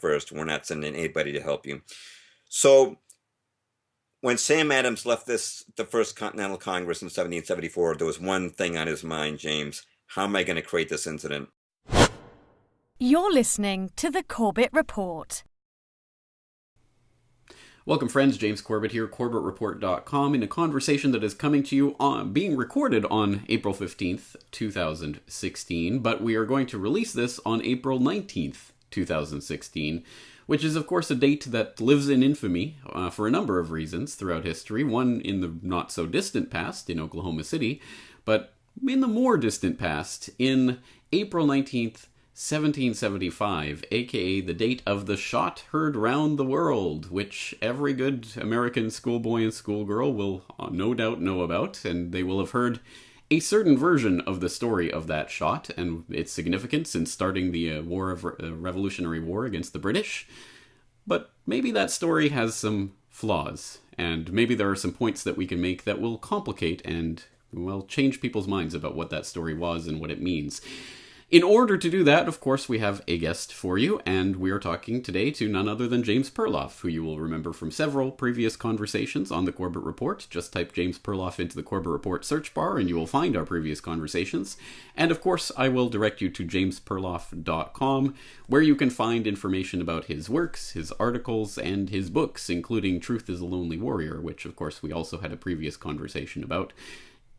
first. We're not sending anybody to help you. So when Sam Adams left the First Continental Congress in 1774, there was one thing on his mind, James. How am I going to create this incident? You're listening to the Corbett Report. Welcome, friends. James Corbett here, CorbettReport.com, in a conversation that is coming to you being recorded on April 15th, 2016, but we are going to release this on April 19th, 2016, which is, of course, a date that lives in infamy for a number of reasons throughout history. One in the not-so-distant past in Oklahoma City, but in the more distant past, in April 19th, 1775, aka the date of the shot heard round the world, which every good American schoolboy and schoolgirl will no doubt know about, and they will have heard a certain version of the story of that shot and its significance in starting the Revolutionary War against the British. But maybe that story has some flaws, and maybe there are some points that we can make that will complicate and, well, change people's minds about what that story was and what it means. In order to do that, of course, we have a guest for you, and we are talking today to none other than James Perloff, who you will remember from several previous conversations on the Corbett Report. Just type James Perloff into the Corbett Report search bar, and you will find our previous conversations. And, of course, I will direct you to jamesperloff.com, where you can find information about his works, his articles, and his books, including Truth is a Lonely Warrior, which, of course, we also had a previous conversation about.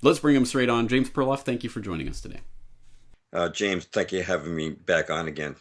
Let's bring him straight on. James Perloff, thank you for joining us today. James, thank you for having me back on again.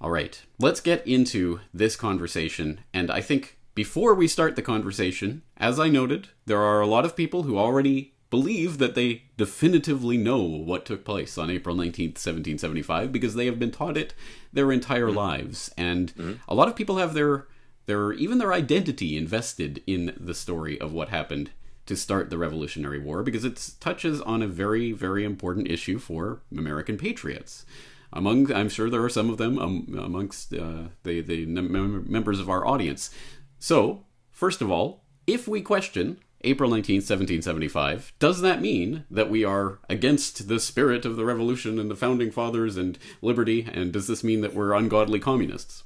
All right, let's get into this conversation. And I think before we start the conversation, as I noted, there are a lot of people who already believe that they definitively know what took place on April 19th, 1775, because they have been taught it their entire lives. And a lot of people have their identity invested in the story of what happened to start the Revolutionary War, because it touches on a very, very important issue for American patriots. I'm sure there are some of them amongst the members of our audience. So, first of all, if we question April 19th, 1775, does that mean that we are against the spirit of the revolution and the founding fathers and liberty, and does this mean that we're ungodly communists?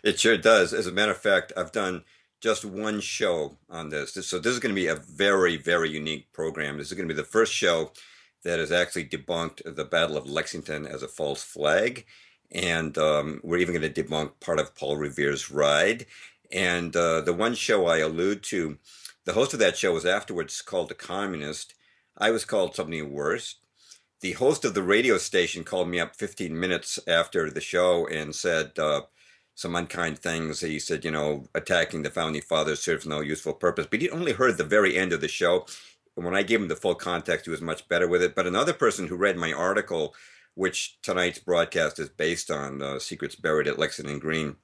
It sure does. As a matter of fact, I've done just one show on this. So this is going to be a very, very unique program. This is going to be the first show that has actually debunked the Battle of Lexington as a false flag. And we're even going to debunk part of Paul Revere's ride. And the one show I allude to, the host of that show was afterwards called a communist. I was called something worse. The host of the radio station called me up 15 minutes after the show and said some unkind things. He said, attacking the founding fathers serves no useful purpose. But he only heard the very end of the show. And when I gave him the full context, he was much better with it. But another person who read my article, which tonight's broadcast is based on, Secrets Buried at Lexington Green,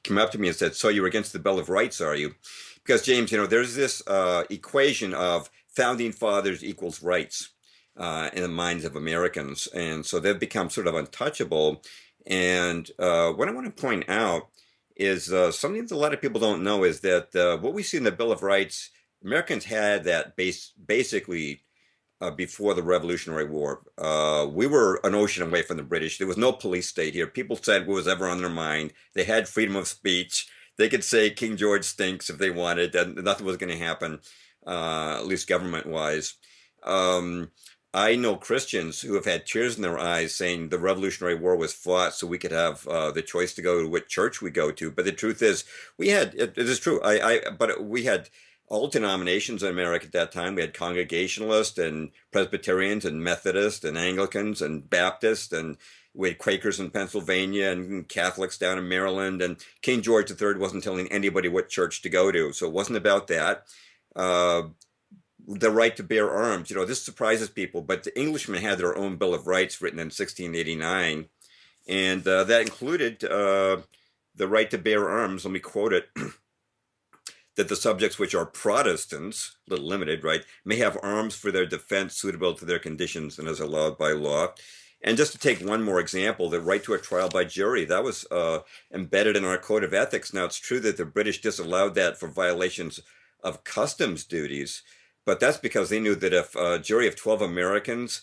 came up to me and said, so you're against the Bill of Rights, are you? Because, James, there's this equation of founding fathers equals rights in the minds of Americans. And so they've become sort of untouchable. And what I want to point out is something that a lot of people don't know is that what we see in the Bill of Rights, Americans had that basically before the Revolutionary War. We were an ocean away from the British. There was no police state here. People said what was ever on their mind. They had freedom of speech. They could say King George stinks if they wanted, and nothing was going to happen, at least government-wise. I know Christians who have had tears in their eyes saying the Revolutionary War was fought so we could have the choice to go to what church we go to. But the truth is, it is true. But we had all denominations in America at that time. We had Congregationalists and Presbyterians and Methodists and Anglicans and Baptists, and we had Quakers in Pennsylvania and Catholics down in Maryland. And King George III wasn't telling anybody what church to go to. So it wasn't about that. The right to bear arms. This surprises people, but the Englishmen had their own Bill of Rights written in 1689, and that included the right to bear arms. Let me quote it. That the subjects which are Protestants, a little limited, right, may have arms for their defense suitable to their conditions and as allowed by law. And just to take one more example, the right to a trial by jury, that was embedded in our code of ethics. Now, it's true that the British disallowed that for violations of customs duties, but that's because they knew that if a jury of 12 Americans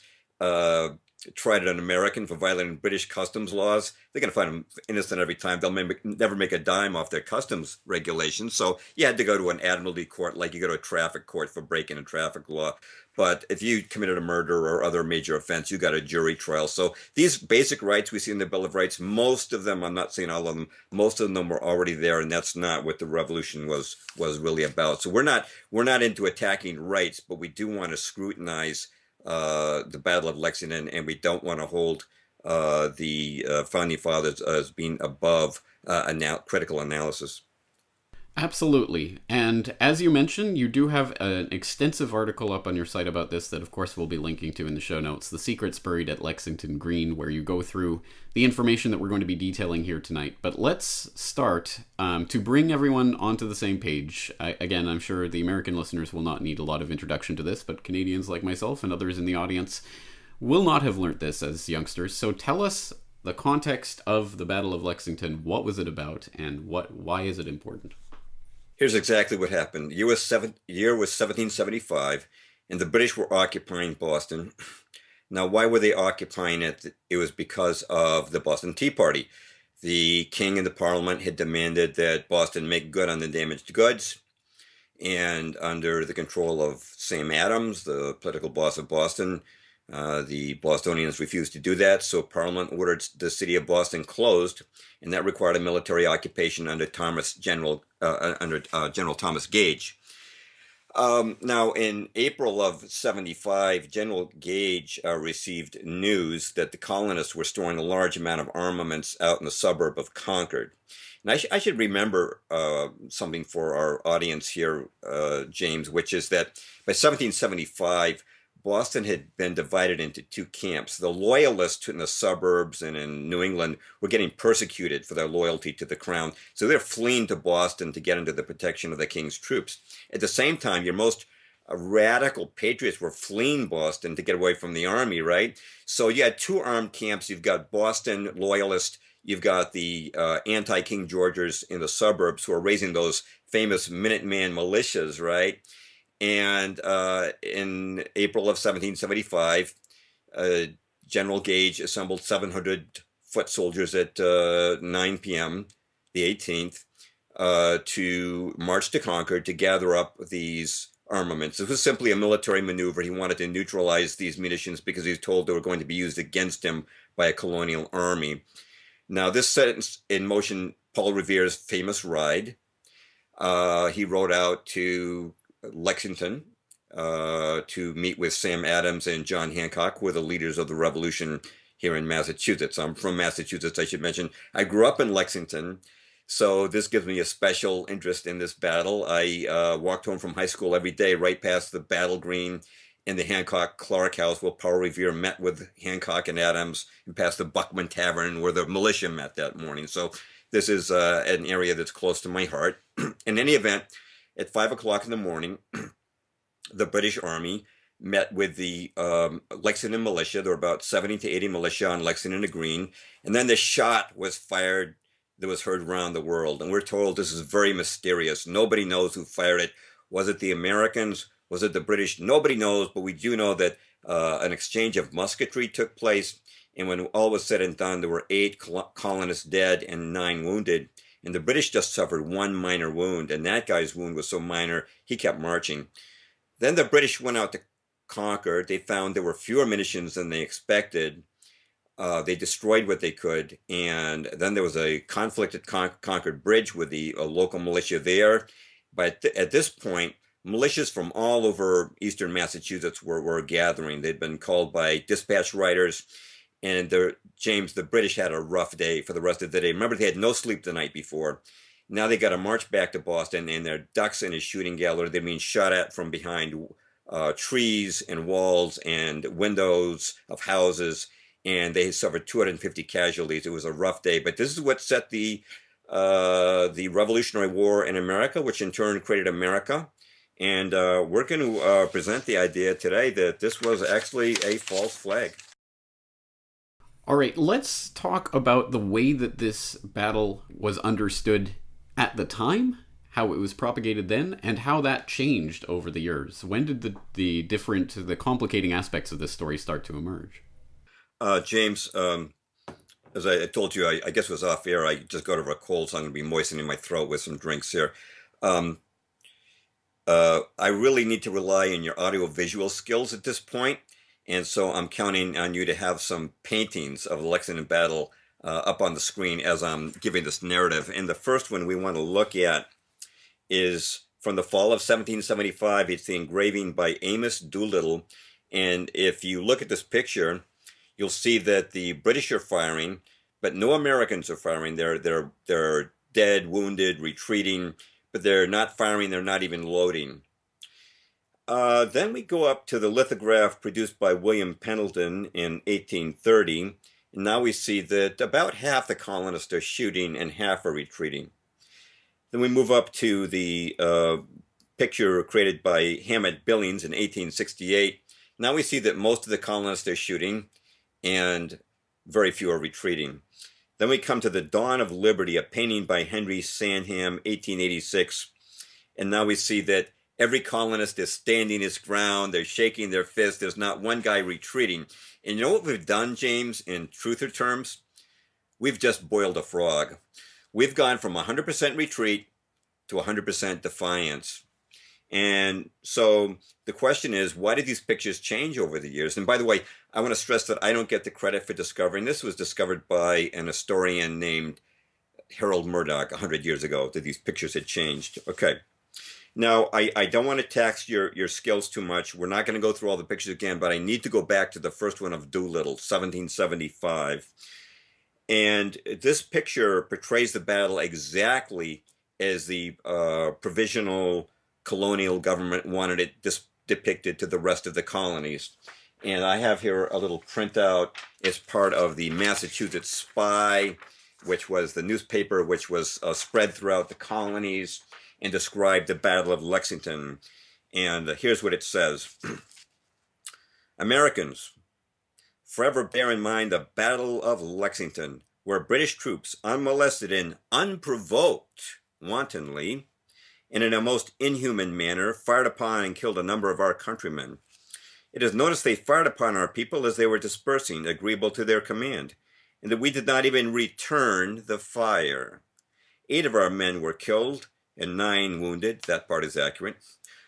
tried an American for violating British customs laws, they're going to find him innocent every time. They'll never make a dime off their customs regulations. So you had to go to an admiralty court, like you go to a traffic court for breaking a traffic law. But if you committed a murder or other major offense, you got a jury trial. So these basic rights we see in the Bill of Rights, most of them, I'm not saying all of them, most of them were already there, and that's not what the revolution was really about. So we're not into attacking rights, but we do want to scrutinize the Battle of Lexington, and we don't want to hold the founding fathers as being above critical analysis. Absolutely. And as you mentioned, you do have an extensive article up on your site about this that, of course, we'll be linking to in the show notes, The Secrets Buried at Lexington Green, where you go through the information that we're going to be detailing here tonight. But let's start to bring everyone onto the same page. Again, I'm sure the American listeners will not need a lot of introduction to this, but Canadians like myself and others in the audience will not have learnt this as youngsters. So tell us the context of the Battle of Lexington. What was it about, and why is it important? Here's exactly what happened. The year was 1775, and the British were occupying Boston. Now, why were they occupying it? It was because of the Boston Tea Party. The king and the parliament had demanded that Boston make good on the damaged goods, and under the control of Sam Adams, the political boss of Boston, the Bostonians refused to do that, so Parliament ordered the city of Boston closed, and that required a military occupation under General Thomas Gage. Now, in April of 75, General Gage received news that the colonists were storing a large amount of armaments out in the suburb of Concord. And I should remember something for our audience here, James, which is that by 1775, Boston had been divided into two camps. The loyalists in the suburbs and in New England were getting persecuted for their loyalty to the crown. So they're fleeing to Boston to get into the protection of the king's troops. At the same time, your most radical patriots were fleeing Boston to get away from the army, right? So you had two armed camps. You've got Boston loyalists. You've got the anti-King Georgers in the suburbs who are raising those famous Minuteman militias, right? And in April of 1775, General Gage assembled 700 foot soldiers at 9 p.m., the 18th, to march to Concord to gather up these armaments. This was simply a military maneuver. He wanted to neutralize these munitions because he was told they were going to be used against him by a colonial army. Now, this set in motion Paul Revere's famous ride. He rode out to Lexington to meet with Sam Adams and John Hancock, who were the leaders of the revolution here in Massachusetts. I'm from Massachusetts, I should mention. I grew up in Lexington, so this gives me a special interest in this battle. I walked home from high school every day, right past the Battle Green in the Hancock-Clark House, where Paul Revere met with Hancock and Adams, and past the Buckman Tavern, where the militia met that morning. So this is an area that's close to my heart. In any event, at 5 o'clock in the morning, the British Army met with the Lexington militia. There were about 70 to 80 militia on Lexington Green. And then the shot was fired that was heard around the world. And we're told this is very mysterious. Nobody knows who fired it. Was it the Americans? Was it the British? Nobody knows, but we do know that an exchange of musketry took place. And when all was said and done, there were 8 colonists dead and 9 wounded. And the British just suffered 1 minor wound, and that guy's wound was so minor, he kept marching. Then the British went out to Concord. They found there were fewer munitions than they expected. They destroyed what they could, and then there was a conflict at Concord Bridge with the local militia there. But at this point, militias from all over eastern Massachusetts were gathering. They'd been called by dispatch riders. And James, the British had a rough day for the rest of the day. Remember, they had no sleep the night before. Now they got to march back to Boston, and their ducks in a shooting gallery. They're being shot at from behind trees and walls and windows of houses, and they suffered 250 casualties. It was a rough day, but this is what set the Revolutionary War in America, which in turn created America. And we're going to present the idea today that this was actually a false flag. All right, let's talk about the way that this battle was understood at the time, how it was propagated then, and how that changed over the years. When did the complicating aspects of this story start to emerge? James, as I told you, I guess it was off air. I just got over a cold, so I'm going to be moistening my throat with some drinks here. Um, I really need to rely on your audio-visual skills at this point, and so I'm counting on you to have some paintings of the Lexington battle up on the screen as I'm giving this narrative. And the first one we want to look at is from the fall of 1775. It's the engraving by Amos Doolittle, and if you look at this picture, you'll see that the British are firing, but no Americans are firing. They're dead, wounded, retreating, but they're not firing. They're not even loading. Then we go up to the lithograph produced by William Pendleton in 1830. And now we see that about half the colonists are shooting and half are retreating. Then we move up to the picture created by Hammett Billings in 1868. Now we see that most of the colonists are shooting and very few are retreating. Then we come to the Dawn of Liberty, a painting by Henry Sandham, 1886. And now we see that every colonist is standing his ground. They're shaking their fists. There's not one guy retreating. And you know what we've done, James, in truther terms? We've just boiled a frog. We've gone from 100% retreat to 100% defiance. And so the question is, why did these pictures change over the years? And by the way, I want to stress that I don't get the credit for discovering this. Was discovered by an historian named Harold Murdoch 100 years ago, that these pictures had changed. Okay. Now, I don't want to tax your skills too much. We're not going to go through all the pictures again, but I need to go back to the first one of Doolittle, 1775. And this picture portrays the battle exactly as the provisional colonial government wanted it depicted to the rest of the colonies. And I have here a little printout as part of the Massachusetts Spy, which was the newspaper which was spread throughout the colonies and described the Battle of Lexington. And here's what it says. Americans, forever bear in mind the Battle of Lexington, where British troops, unmolested and unprovoked, wantonly, and in a most inhuman manner, fired upon and killed a number of our countrymen. It is noticed they fired upon our people as they were dispersing, agreeable to their command, and that we did not even return the fire. 8 of our men were killed, and 9 wounded. That part is accurate.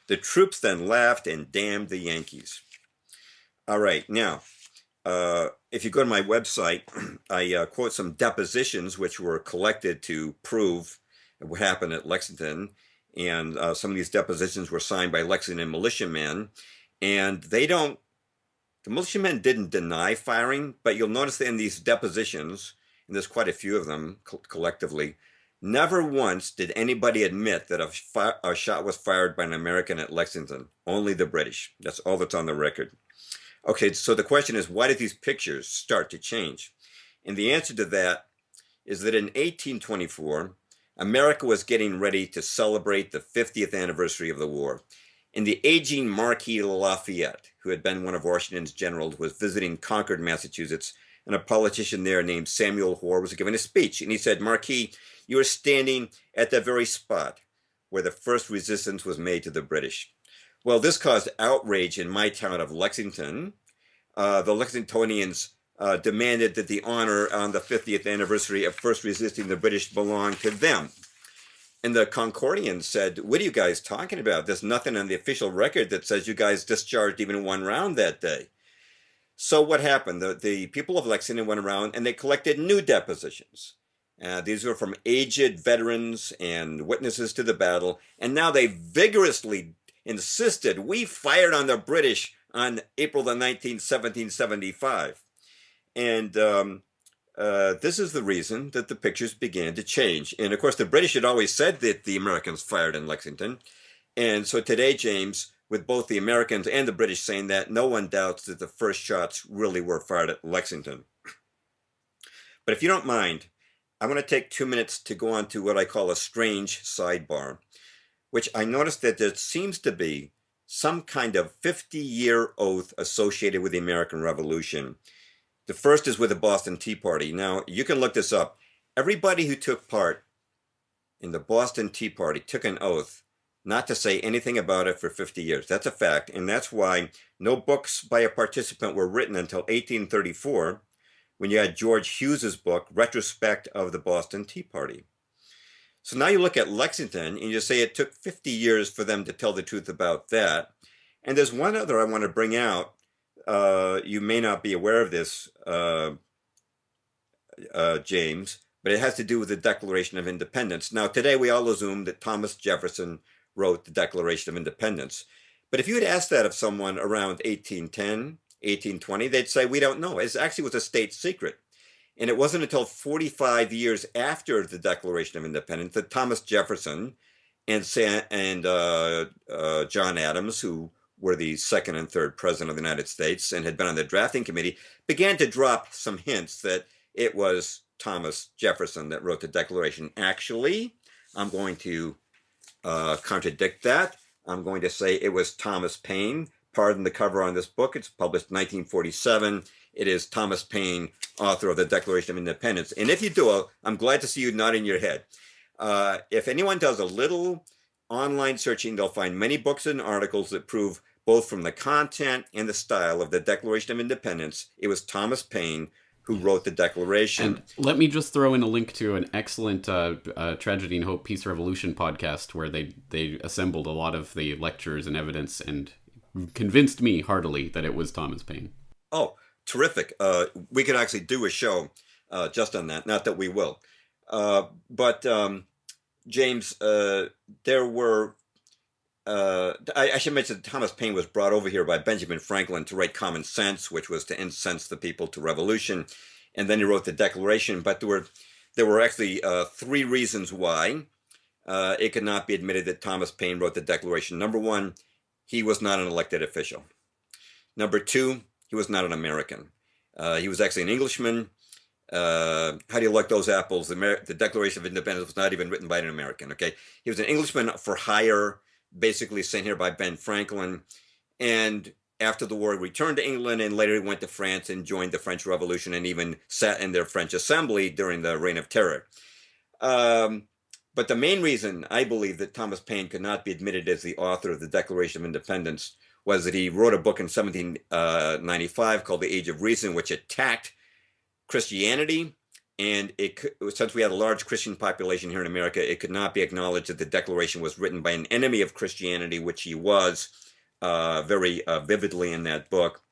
The troops then laughed and damned the Yankees. All right, now, if you go to my website, I quote some depositions which were collected to prove what happened at Lexington. And some of these depositions were signed by Lexington militiamen. And the militiamen didn't deny firing, but you'll notice that in these depositions, and there's quite a few of them collectively, never once did anybody admit that a shot was fired by an American at Lexington. Only the British. That's all that's on the record. Okay, so the question is, why did these pictures start to change? And the answer to that is that in 1824, America was getting ready to celebrate the 50th anniversary of the war. And the aging Marquis Lafayette, who had been one of Washington's generals, was visiting Concord, Massachusetts, and a politician there named Samuel Hoare was giving a speech. And he said, Marquis, you are standing at the very spot where the first resistance was made to the British. Well, this caused outrage in my town of Lexington. The Lexingtonians demanded that the honor on the 50th anniversary of first resisting the British belong to them. And the Concordians said, what are you guys talking about? There's nothing on the official record that says you guys discharged even one round that day. So what happened? The people of Lexington went around and they collected new depositions. These were from aged veterans and witnesses to the battle. And now they vigorously insisted we fired on the British on April the 19th, 1775. And this is the reason that the pictures began to change. And of course, the British had always said that the Americans fired in Lexington. And so today, James, with both the Americans and the British saying that, no one doubts that the first shots really were fired at Lexington. But if you don't mind, I want to take 2 minutes to go on to what I call a strange sidebar, which I noticed that there seems to be some kind of 50-year oath associated with the American Revolution. The first is with the Boston Tea Party. Now, you can look this up. Everybody who took part in the Boston Tea Party took an oath not to say anything about it for 50 years. That's a fact. And that's why no books by a participant were written until 1834, when you had George Hughes's book, Retrospect of the Boston Tea Party. So now you look at Lexington and you say it took 50 years for them to tell the truth about that. And there's one other I want to bring out. You may not be aware of this, James, but it has to do with the Declaration of Independence. Now, today we all assume that Thomas Jefferson wrote the Declaration of Independence. But if you had asked that of someone around 1810, 1820, they'd say, we don't know. It actually was a state secret. And it wasn't until 45 years after the Declaration of Independence that Thomas Jefferson and John Adams, who were the second and third president of the United States and had been on the drafting committee, began to drop some hints that it was Thomas Jefferson that wrote the Declaration. Actually, I'm going to contradict that. I'm going to say it was Thomas Paine. Pardon the cover on this book. It's published in 1947. It is Thomas Paine, author of the Declaration of Independence. And if you do, I'm glad to see you nodding your head. If anyone does a little online searching, they'll find many books and articles that prove, both from the content and the style of the Declaration of Independence, it was Thomas Paine who wrote the Declaration. And let me just throw in a link to an excellent Tragedy and Hope Peace Revolution podcast where they assembled a lot of the lectures and evidence and convinced me heartily that it was Thomas Paine. Oh, terrific. We could actually do a show just on that. Not that we will. But James, there were... I should mention that Thomas Paine was brought over here by Benjamin Franklin to write Common Sense, which was to incense the people to revolution. And then he wrote the Declaration. But there were actually three reasons why it could not be admitted that Thomas Paine wrote the Declaration. Number one, he was not an elected official. Number two, he was not an American. He was actually an Englishman. How do you like those apples? The Declaration of Independence was not even written by an American, okay? He was an Englishman for hire, basically sent here by Ben Franklin. And after the war, he returned to England, and later he went to France and joined the French Revolution and even sat in their French Assembly during the Reign of Terror. But the main reason I believe that Thomas Paine could not be admitted as the author of the Declaration of Independence was that he wrote a book in 1795 called The Age of Reason, which attacked Christianity. And since we had a large Christian population here in America, it could not be acknowledged that the Declaration was written by an enemy of Christianity, which he was very vividly in that book.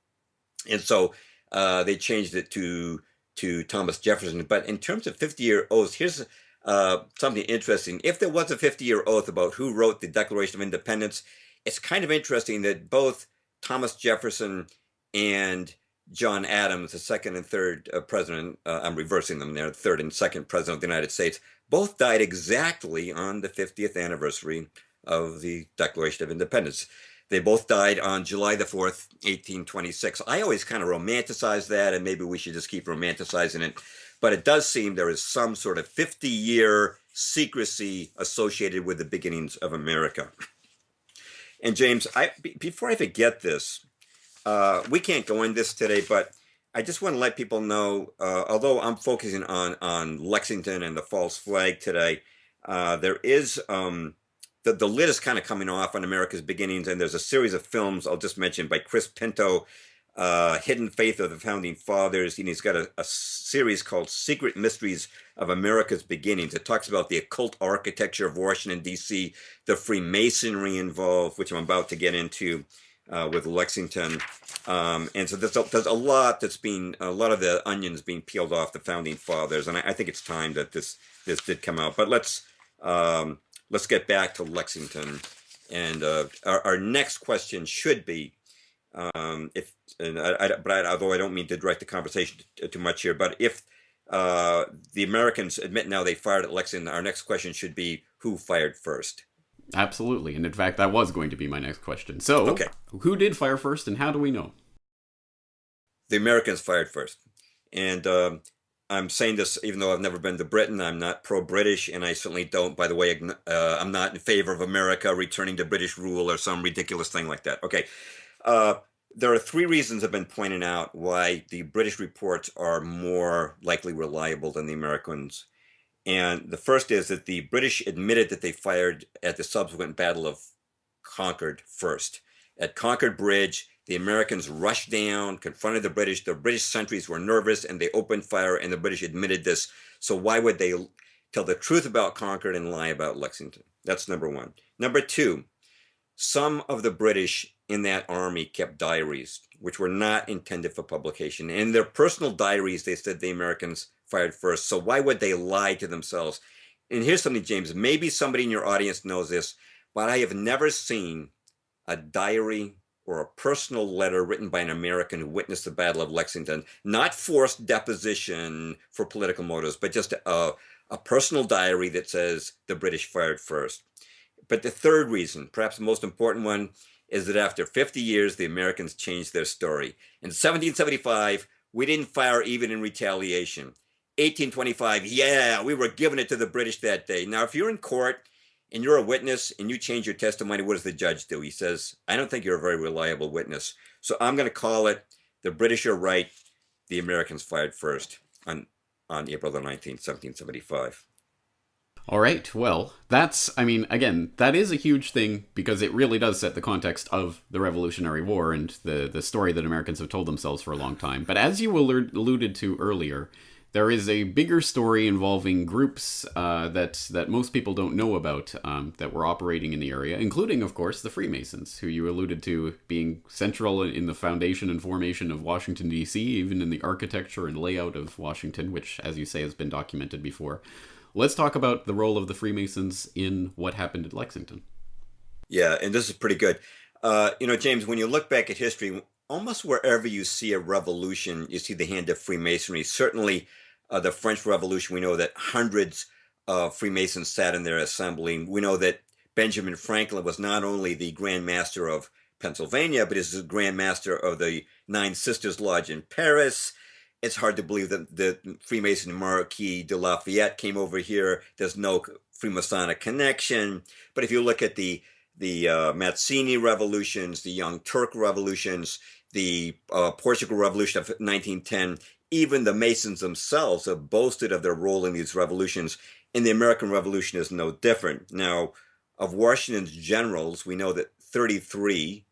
And so they changed it to Thomas Jefferson. But in terms of 50-year oaths, here's something interesting. If there was a 50-year oath about who wrote the Declaration of Independence, it's kind of interesting that both Thomas Jefferson and John Adams, the second and third president, I'm reversing them there, third and second president of the United States, both died exactly on the 50th anniversary of the Declaration of Independence. They both died on July the 4th, 1826. I always kind of romanticize that, and maybe we should just keep romanticizing it. But it does seem there is some sort of 50-year secrecy associated with the beginnings of America. And James, before I forget this, we can't go into this today, but I just want to let people know, although I'm focusing on Lexington and the false flag today, there is, the lid is kind of coming off on America's beginnings, and there's a series of films I'll just mention by Chris Pinto, Hidden Faith of the Founding Fathers, and he's got a series called Secret Mysteries of America's Beginnings. It talks about the occult architecture of Washington, D.C., the Freemasonry involved, which I'm about to get into with Lexington. And so there's a lot of the onions being peeled off the Founding Fathers, and I think it's time that this did come out. But let's get back to Lexington, and our next question should be, although I don't mean to direct the conversation too much here, but if the Americans admit now they fired at Lexington, our next question should be, who fired first? Absolutely. And in fact, that was going to be my next question. So, okay. Who did fire first, and how do we know? The Americans fired first. And I'm saying this even though I've never been to Britain. I'm not pro-British, and I certainly don't, by the way, I'm not in favor of America returning to British rule or some ridiculous thing like that. Okay. There are three reasons I've been pointing out why the British reports are more likely reliable than the Americans. And the first is that the British admitted that they fired at the subsequent Battle of Concord first. At Concord Bridge, the Americans rushed down, confronted the British. The British sentries were nervous and they opened fire, and the British admitted this. So why would they tell the truth about Concord and lie about Lexington? That's number one. Number two, some of the British in that army kept diaries, which were not intended for publication. In their personal diaries, they said the Americans fired first. So why would they lie to themselves? And here's something, James, maybe somebody in your audience knows this, but I have never seen a diary or a personal letter written by an American who witnessed the Battle of Lexington, not forced deposition for political motives, but just a personal diary that says the British fired first. But the third reason, perhaps the most important one, is that after 50 years, the Americans changed their story. In 1775, we didn't fire even in retaliation. 1825, yeah, we were giving it to the British that day. Now, if you're in court and you're a witness and you change your testimony, what does the judge do? He says, I don't think you're a very reliable witness. So I'm going to call it the British are right. The Americans fired first on April the 19th, 1775. All right, well, again, that is a huge thing because it really does set the context of the Revolutionary War and the story that Americans have told themselves for a long time. But as you alluded to earlier, there is a bigger story involving groups that most people don't know about that were operating in the area, including, of course, the Freemasons, who you alluded to being central in the foundation and formation of Washington, D.C., even in the architecture and layout of Washington, which, as you say, has been documented before. Let's talk about the role of the Freemasons in what happened at Lexington. Yeah, and this is pretty good. James, when you look back at history, almost wherever you see a revolution, you see the hand of Freemasonry. Certainly, the French Revolution, we know that hundreds of Freemasons sat in their assembly. We know that Benjamin Franklin was not only the Grand Master of Pennsylvania, but is the Grand Master of the Nine Sisters Lodge in Paris. It's hard to believe that the Freemason Marquis de Lafayette came over here. There's no Freemasonic connection. But if you look at the Mazzini revolutions, the Young Turk revolutions, the Portugal Revolution of 1910, even the Masons themselves have boasted of their role in these revolutions. And the American Revolution is no different. Now, of Washington's generals, we know that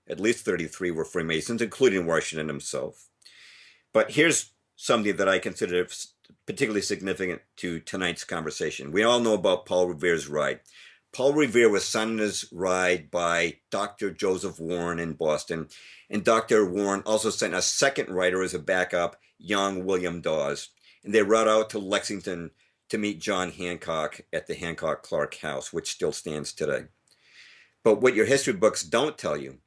at least 33 were Freemasons, including Washington himself. But here's something that I consider particularly significant to tonight's conversation. We all know about Paul Revere's ride. Paul Revere was sent on his ride by Dr. Joseph Warren in Boston, and Dr. Warren also sent a second rider as a backup, young William Dawes, and they rode out to Lexington to meet John Hancock at the Hancock-Clark House, which still stands today. But what your history books don't tell you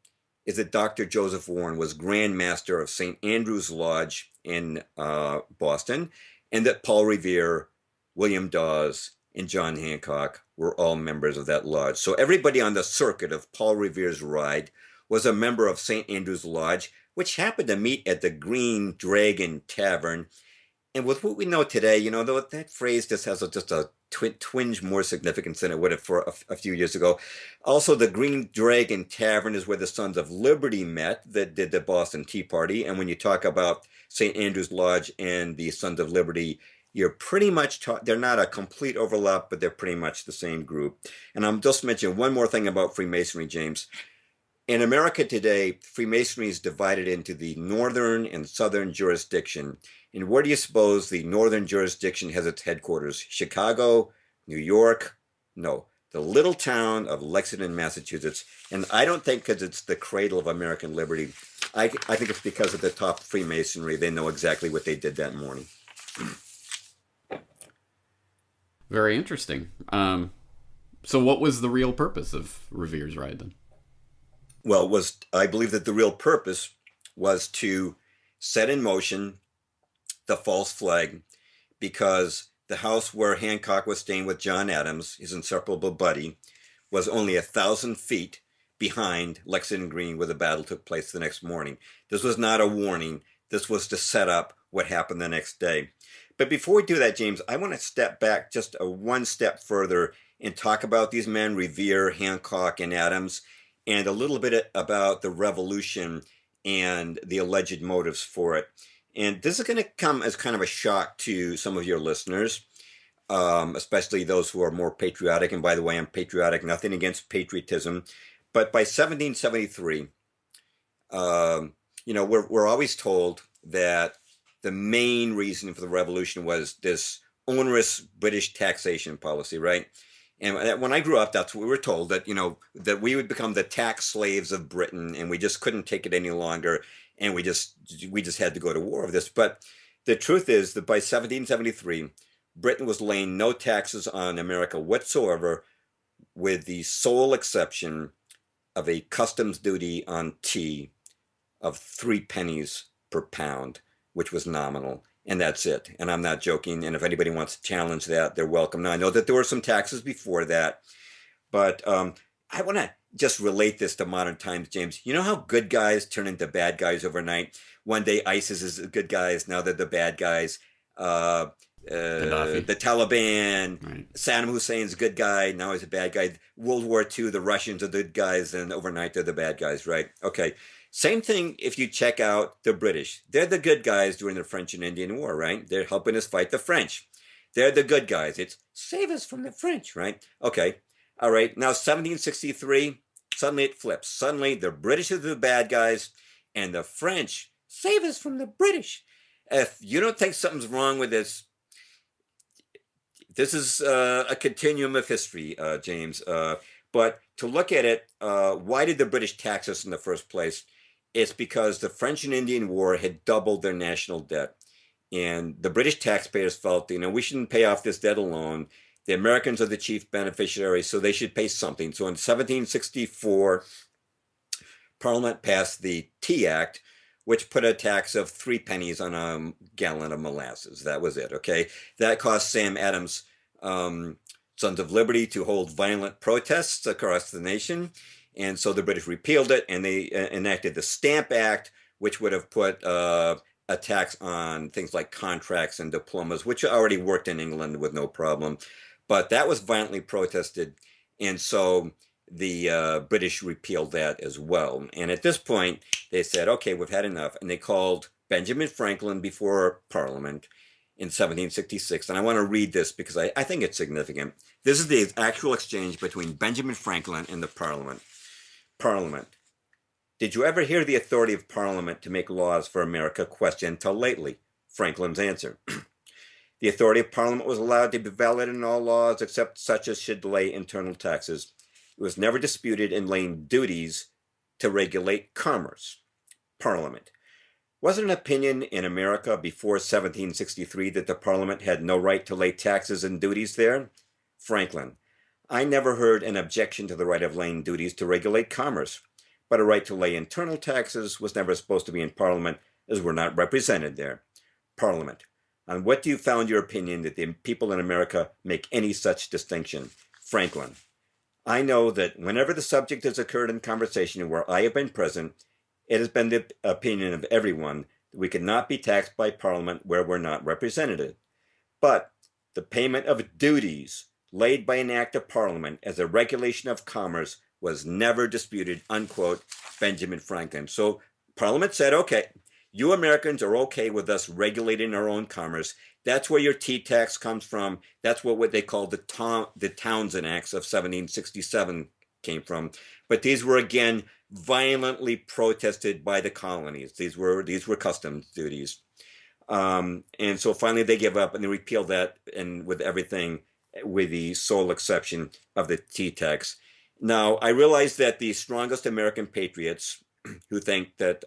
is that Dr. Joseph Warren was Grand Master of St. Andrew's Lodge in Boston, and that Paul Revere, William Dawes, and John Hancock were all members of that lodge. So everybody on the circuit of Paul Revere's ride was a member of St. Andrew's Lodge, which happened to meet at the Green Dragon Tavern. And with what we know today, though that phrase just has just a twinge more significance than it would have for a few years ago. Also, the Green Dragon Tavern is where the Sons of Liberty met that did the Boston Tea Party. And when you talk about St. Andrew's Lodge and the Sons of Liberty, you're pretty much they're not a complete overlap, but they're pretty much the same group. And I'm just mentioning one more thing about Freemasonry, James. In America today, Freemasonry is divided into the northern and southern jurisdiction. And where do you suppose the northern jurisdiction has its headquarters? Chicago, New York? No, the little town of Lexington, Massachusetts. And I don't think because it's the cradle of American liberty. I think it's because of the top Freemasonry. They know exactly what they did that morning. Very interesting. So what was the real purpose of Revere's ride then? Well, I believe that the real purpose was to set in motion the false flag, because the house where Hancock was staying with John Adams, his inseparable buddy, was only 1,000 feet behind Lexington Green, where the battle took place the next morning. This was not a warning. This was to set up what happened the next day. But before we do that, James, I want to step back just one step further and talk about these men, Revere, Hancock, and Adams, and a little bit about the revolution and the alleged motives for it. And this is going to come as kind of a shock to some of your listeners. especially those who are more patriotic. And by the way, I'm patriotic, nothing against patriotism. But by 1773, we're always told that the main reason for the revolution was this onerous British taxation policy, right? And when I grew up, that's what we were told, that that we would become the tax slaves of Britain, and we just couldn't take it any longer, and we just had to go to war with this. But the truth is that by 1773, Britain was laying no taxes on America whatsoever, with the sole exception of a customs duty on tea of 3 pennies per pound, which was nominal. And that's it. And I'm not joking. And if anybody wants to challenge that, they're welcome. Now, I know that there were some taxes before that, but I want to just relate this to modern times, James. You know how good guys turn into bad guys overnight? One day ISIS is the good guys, now they're the bad guys. The Taliban, right. Saddam Hussein's a good guy, now he's a bad guy. World War II, the Russians are the good guys, and overnight they're the bad guys, right? Okay. Same thing if you check out the British. They're the good guys during the French and Indian War, right? They're helping us fight the French. They're the good guys. It's save us from the French, right? Okay. All right. Now, 1763, suddenly it flips. Suddenly the British are the bad guys and the French save us from the British. If you don't think something's wrong with this, this is a continuum of history, James. But to look at it, why did the British tax us in the first place? It's because the French and Indian War had doubled their national debt. And the British taxpayers felt, we shouldn't pay off this debt alone. The Americans are the chief beneficiaries, so they should pay something. So in 1764, Parliament passed the Tea Act, which put a tax of 3 pennies on a gallon of molasses. That was it, okay? That cost Sam Adams, Sons of Liberty, to hold violent protests across the nation. And so the British repealed it, and they enacted the Stamp Act, which would have put a tax on things like contracts and diplomas, which already worked in England with no problem. But that was violently protested, and so the British repealed that as well. And at this point, they said, okay, we've had enough. And they called Benjamin Franklin before Parliament in 1766. And I want to read this because I think it's significant. This is the actual exchange between Benjamin Franklin and the Parliament. Parliament. Did you ever hear the authority of Parliament to make laws for America questioned till lately? Franklin's answer. The authority of Parliament was allowed to be valid in all laws except such as should lay internal taxes. It was never disputed in laying duties to regulate commerce. Parliament. Was it an opinion in America before 1763 that the Parliament had no right to lay taxes and duties there? Franklin. I never heard an objection to the right of laying duties to regulate commerce, but a right to lay internal taxes was never supposed to be in Parliament, as we're not represented there. Parliament. On what do you found your opinion that the people in America make any such distinction? Franklin. I know that whenever the subject has occurred in conversation where I have been present, it has been the opinion of everyone that we cannot be taxed by Parliament where we're not represented. But the payment of duties laid by an act of Parliament as a regulation of commerce was never disputed, unquote, Benjamin Franklin. So Parliament said, okay, you Americans are okay with us regulating our own commerce. That's where your tea tax comes from. That's what they call the Townshend Acts of 1767 came from. But these were, again, violently protested by the colonies. These were customs duties. And so finally they gave up and they repealed that, and with everything, with the sole exception of the tea tax. Now, I realize that the strongest American patriots who think that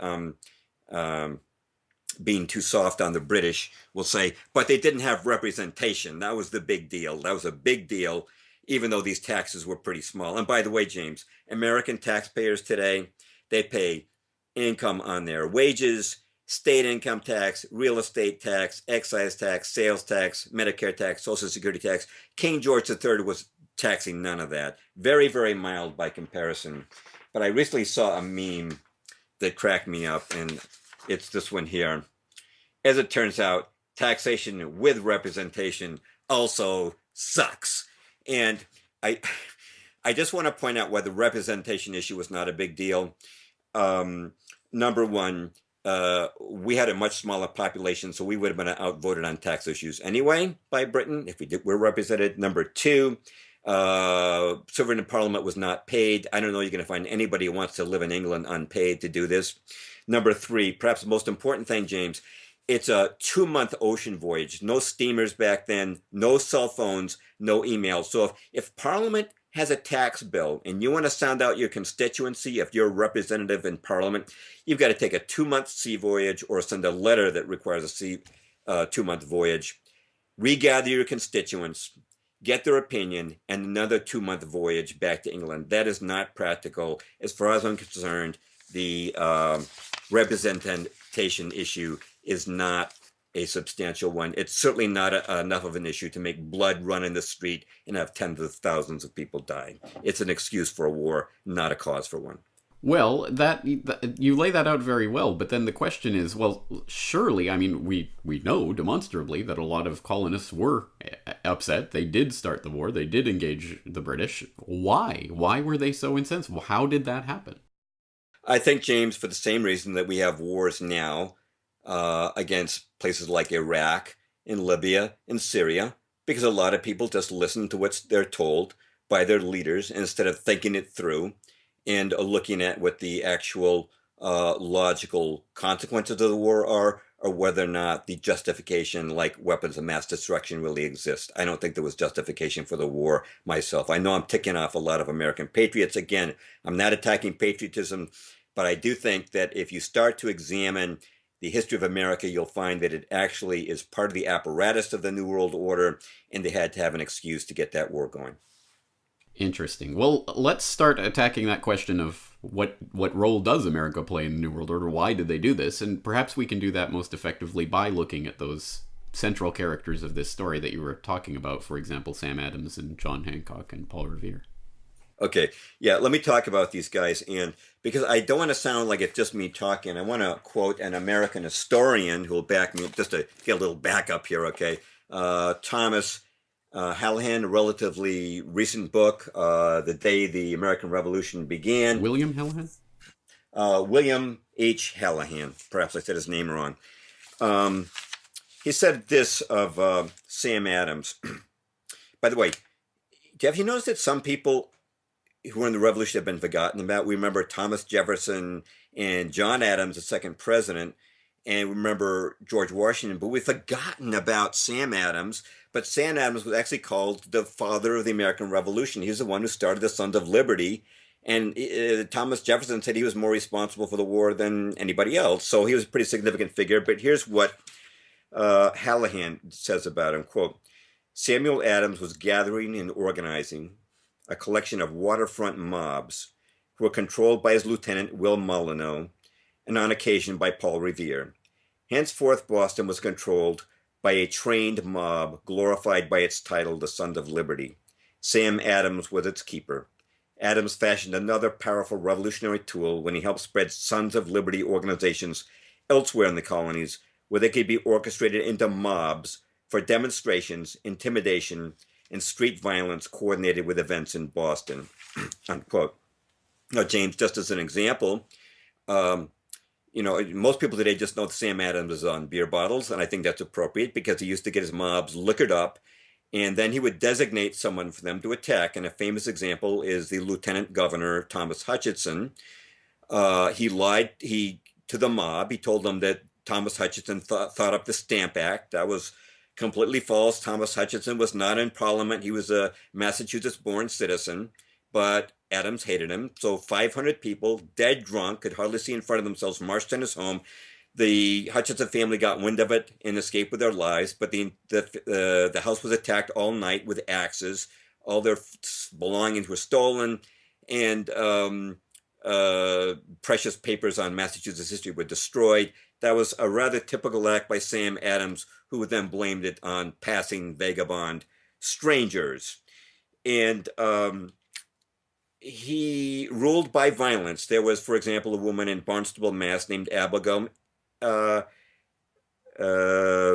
being too soft on the British will say, but they didn't have representation. That was the big deal. That was a big deal, even though these taxes were pretty small. And by the way, James, American taxpayers today, they pay income on their wages, state income tax, real estate tax, excise tax, sales tax, Medicare tax, Social Security tax. King George III was taxing none of that. Very, very mild by comparison. But I recently saw a meme that cracked me up, and it's this one here. As it turns out, taxation with representation also sucks. And I just want to point out why the representation issue was not a big deal. Number one, we had a much smaller population, so we would have been outvoted on tax issues anyway by Britain if were represented. Number two, sovereign parliament was not paid. I don't know you're going to find anybody who wants to live in England unpaid to do this. Number three, perhaps the most important thing, James, it's a 2-month ocean voyage. No steamers back then, no cell phones, no emails. So if Parliament has a tax bill and you want to sound out your constituency, if you're a representative in Parliament, you've got to take a 2-month sea voyage or send a letter that requires a 2-month voyage, regather your constituents, get their opinion, and another 2-month voyage back to England. That is not practical. As far as I'm concerned, the representation issue is not a substantial one. It's certainly not enough of an issue to make blood run in the street and have tens of thousands of people dying. It's an excuse for a war, not a cause for one. Well, you lay that out very well, but then the question is, well, surely, I mean, we know demonstrably that a lot of colonists were upset. They did start the war. They did engage the British. Why? Why were they so incensed? How did that happen? I think, James, for the same reason that we have wars now against places like Iraq and Libya and Syria, because a lot of people just listen to what they're told by their leaders instead of thinking it through and looking at what the actual logical consequences of the war are, or whether or not the justification, like weapons of mass destruction, really exists. I don't think there was justification for the war myself. I know I'm ticking off a lot of American patriots. Again, I'm not attacking patriotism, but I do think that if you start to examine the history of America, you'll find that it actually is part of the apparatus of the New World Order, and they had to have an excuse to get that war going. Interesting. Well, let's start attacking that question of what role does America play in the New World Order? Why did they do this? And perhaps we can do that most effectively by looking at those central characters of this story that you were talking about. For example, Sam Adams and John Hancock and Paul Revere. Okay, yeah, let me talk about these guys. And because I don't want to sound like it's just me talking, I want to quote an American historian who will back me, just to get a little backup here, okay? Thomas Hallahan, a relatively recent book, The Day the American Revolution Began. William Hallahan? William H. Hallahan. Perhaps I said his name wrong. He said this of Sam Adams. By the way, have you noticed that some people who were in the revolution have been forgotten about? We remember Thomas Jefferson and John Adams, the second president, and we remember George Washington, but we've forgotten about Sam Adams. But Sam Adams was actually called the father of the American Revolution. He's the one who started the Sons of Liberty. And Thomas Jefferson said he was more responsible for the war than anybody else. So he was a pretty significant figure. But here's what Hallahan says about him, quote, Samuel Adams was gathering and organizing a collection of waterfront mobs who were controlled by his lieutenant, Will Molyneux, and on occasion by Paul Revere. Henceforth, Boston was controlled by a trained mob glorified by its title, the Sons of Liberty. Sam Adams was its keeper. Adams fashioned another powerful revolutionary tool when he helped spread Sons of Liberty organizations elsewhere in the colonies, where they could be orchestrated into mobs for demonstrations, intimidation, and street violence coordinated with events in Boston, unquote. Now, James, just as an example, most people today just know that Sam Adams is on beer bottles, and I think that's appropriate because he used to get his mobs liquored up, and then he would designate someone for them to attack. And a famous example is the Lieutenant Governor, Thomas Hutchinson. He lied to the mob. He told them that Thomas Hutchinson thought up the Stamp Act. That was completely false. Thomas Hutchinson was not in Parliament. He was a Massachusetts-born citizen, but Adams hated him. So 500 people, dead drunk, could hardly see in front of themselves, marched in his home. The Hutchinson family got wind of it and escaped with their lives, but the house was attacked all night with axes. All their belongings were stolen, and precious papers on Massachusetts history were destroyed. That was a rather typical act by Sam Adams, who then blamed it on passing vagabond strangers. And he ruled by violence. There was, for example, a woman in Barnstable, Mass. Named Abigail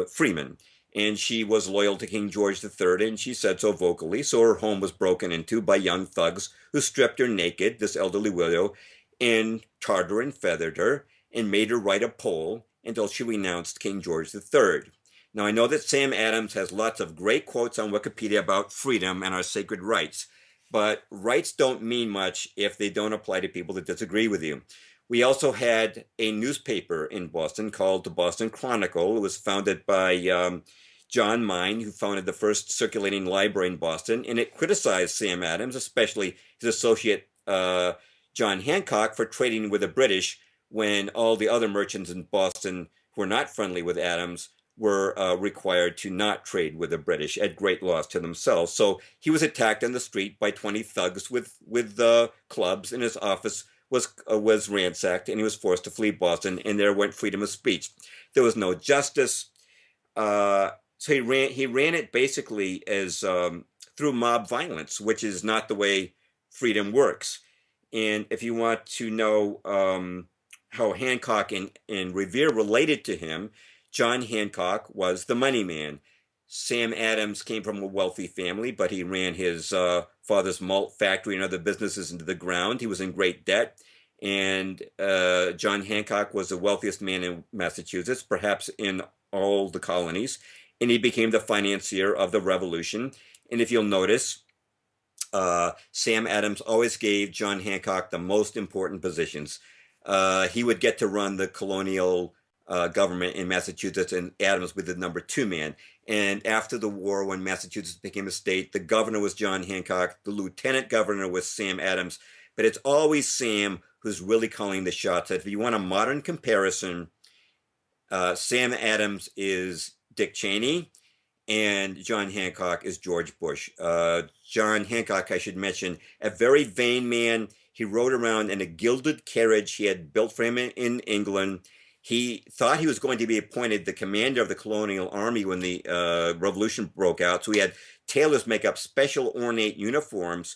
Freeman, and she was loyal to King George III, and she said so vocally. So her home was broken into by young thugs who stripped her naked, this elderly widow, and tarred her and feathered her. and made her write a poll until she renounced King George III. Now, I know that Sam Adams has lots of great quotes on Wikipedia about freedom and our sacred rights, but rights don't mean much if they don't apply to people that disagree with you. We also had a newspaper in Boston called the Boston Chronicle. It was founded by John Mine, who founded the first circulating library in Boston, and it criticized Sam Adams, especially his associate John Hancock, for trading with the British when all the other merchants in Boston who were not friendly with Adams were required to not trade with the British at great loss to themselves. So he was attacked on the street by 20 thugs with clubs, and his office was ransacked, and he was forced to flee Boston, and there went freedom of speech. There was no justice. So he ran it basically as through mob violence, which is not the way freedom works. And if you want to know how Hancock and Revere related to him, John Hancock was the money man. Sam Adams came from a wealthy family, but he ran his father's malt factory and other businesses into the ground. He was in great debt. And John Hancock was the wealthiest man in Massachusetts, perhaps in all the colonies. And he became the financier of the Revolution. And if you'll notice, Sam Adams always gave John Hancock the most important positions. He would get to run the colonial government in Massachusetts, and Adams was the number 2 man. And after the war, when Massachusetts became a state, the governor was John Hancock, the lieutenant governor was Sam Adams, but it's always Sam who's really calling the shots. If you want a modern comparison, Sam Adams is Dick Cheney, and John Hancock is George Bush. John Hancock, I should mention, a very vain man. He rode around in a gilded carriage he had built for him in England. He thought he was going to be appointed the commander of the colonial army when the revolution broke out. So he had tailors make up special ornate uniforms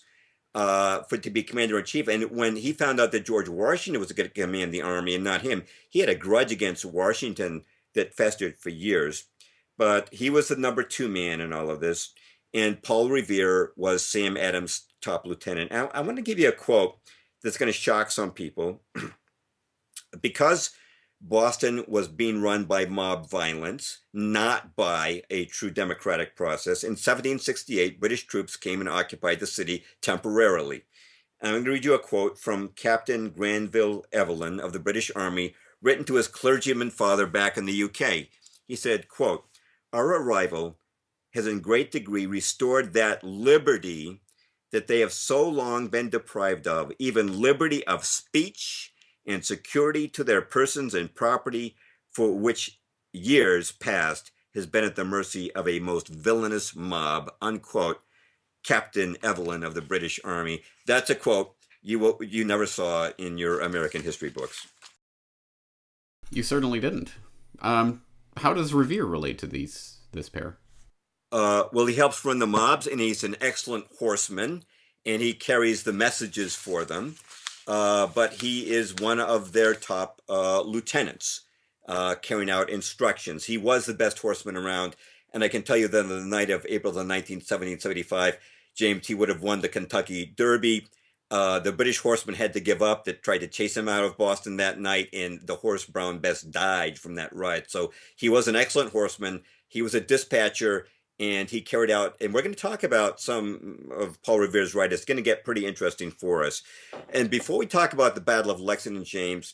to be commander-in-chief. And when he found out that George Washington was going to command the army and not him, he had a grudge against Washington that festered for years. But he was the number 2 man in all of this. And Paul Revere was Sam Adams' top lieutenant. I want to give you a quote that's going to shock some people. Because Boston was being run by mob violence, not by a true democratic process. In 1768, British troops came and occupied the city temporarily. And I'm going to read you a quote from Captain Granville Evelyn of the British Army, written to his clergyman father back in the UK. He said, quote, "Our arrival has in great degree restored that liberty that they have so long been deprived of, even liberty of speech and security to their persons and property, for which years past has been at the mercy of a most villainous mob," unquote. Captain Evelyn of the British Army. That's a quote you never saw in your American history books. You certainly didn't. How does Revere relate to this pair? Well, he helps run the mobs, and he's an excellent horseman, and he carries the messages for them. But he is one of their top lieutenants, carrying out instructions. He was the best horseman around, and I can tell you that on the night of April the 19th, 1775, James, he would have won the Kentucky Derby. The British horsemen had to give up. That tried to chase him out of Boston that night, and the horse Brown Bess died from that ride. So he was an excellent horseman. He was a dispatcher, and he carried out, and we're going to talk about some of Paul Revere's right. It's going to get pretty interesting for us. And before we talk about the Battle of Lexington, James,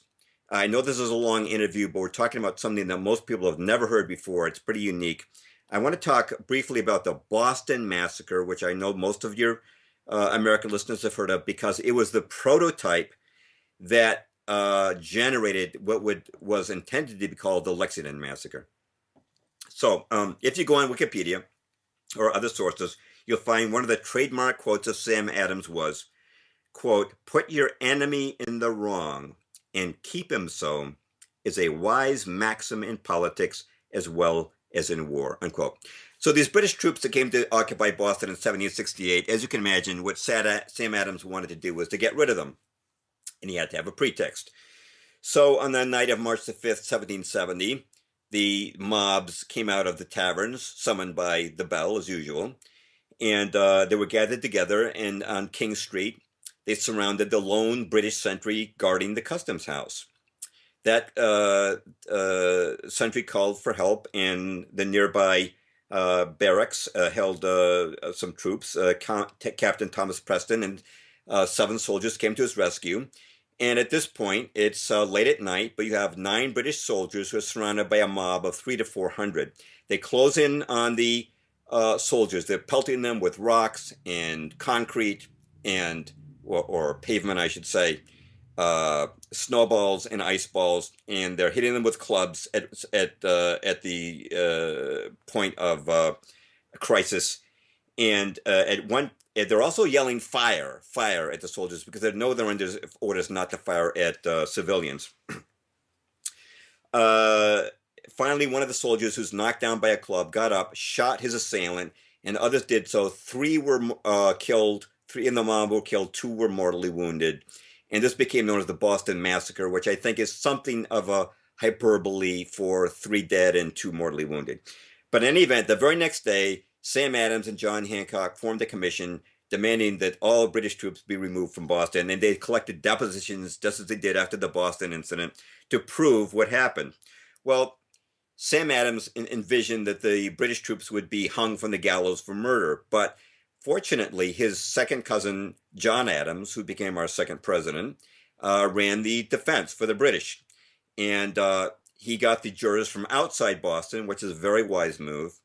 I know this is a long interview, but we're talking about something that most people have never heard before. It's pretty unique. I want to talk briefly about the Boston Massacre, which I know most of your American listeners have heard of, because it was the prototype that generated what was intended to be called the Lexington Massacre. So if you go on Wikipedia or other sources, you'll find one of the trademark quotes of Sam Adams was, quote, "Put your enemy in the wrong and keep him so is a wise maxim in politics as well as in war," unquote. So these British troops that came to occupy Boston in 1768, as you can imagine, what Sam Adams wanted to do was to get rid of them, and he had to have a pretext. So on the night of March the 5th, 1770, the mobs came out of the taverns, summoned by the bell as usual, and they were gathered together, and on King Street, they surrounded the lone British sentry guarding the customs house. that sentry called for help, and the nearby barracks held some troops. Captain Thomas Preston and 7 soldiers came to his rescue. And at this point, it's late at night, but you have 9 British soldiers who are surrounded by a mob of 300 to 400. They close in on the soldiers. They're pelting them with rocks and concrete and or pavement, I should say, snowballs and ice balls, and they're hitting them with clubs at the point of crisis. And they're also yelling fire, fire at the soldiers because they know they're under orders not to fire at civilians. Finally, one of the soldiers who's knocked down by a club got up, shot his assailant, and others did so. 3 were killed, 3 in the mob were killed, 2 were mortally wounded. And this became known as the Boston Massacre, which I think is something of a hyperbole for 3 dead and 2 mortally wounded. But in any event, the very next day, Sam Adams and John Hancock formed a commission demanding that all British troops be removed from Boston, and they collected depositions, just as they did after the Boston incident, to prove what happened. Well, Sam Adams envisioned that the British troops would be hung from the gallows for murder, but fortunately, his second cousin, John Adams, who became our second president, ran the defense for the British. And he got the jurors from outside Boston, which is a very wise move.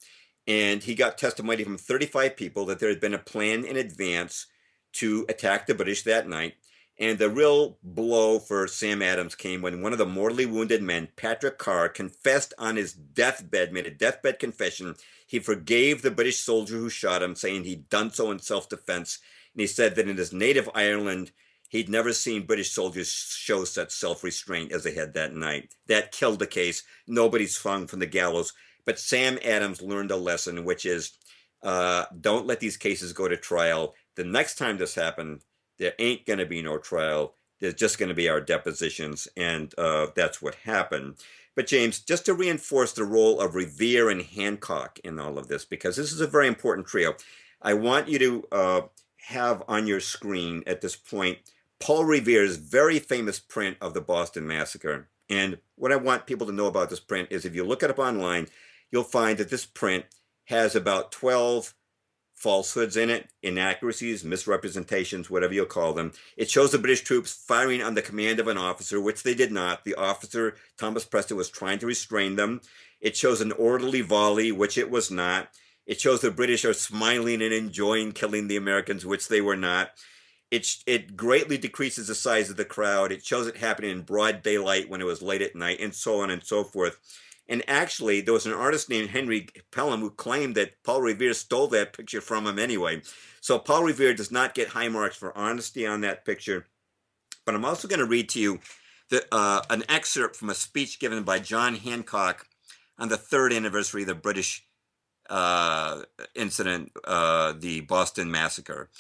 And he got testimony from 35 people that there had been a plan in advance to attack the British that night. And the real blow for Sam Adams came when one of the mortally wounded men, Patrick Carr, confessed on his deathbed, made a deathbed confession. He forgave the British soldier who shot him, saying he'd done so in self-defense. And he said that in his native Ireland, he'd never seen British soldiers show such self-restraint as they had that night. That killed the case. Nobody's hung from the gallows. But Sam Adams learned a lesson, which is don't let these cases go to trial. The next time this happened, there ain't going to be no trial. There's just going to be our depositions, and that's what happened. But James, just to reinforce the role of Revere and Hancock in all of this, because this is a very important trio, I want you to have on your screen at this point Paul Revere's very famous print of the Boston Massacre. And what I want people to know about this print is if you look it up online, you'll find that this print has about 12 falsehoods in it, inaccuracies, misrepresentations, whatever you'll call them. It shows the British troops firing on the command of an officer, which they did not. The officer, Thomas Preston, was trying to restrain them. It shows an orderly volley, which it was not. It shows the British are smiling and enjoying killing the Americans, which they were not. It greatly decreases the size of the crowd. It shows it happening in broad daylight when it was late at night, and so on and so forth. And actually, there was an artist named Henry Pelham who claimed that Paul Revere stole that picture from him anyway. So Paul Revere does not get high marks for honesty on that picture. But I'm also going to read to you an excerpt from a speech given by John Hancock on the 3rd anniversary of the British incident, the Boston Massacre.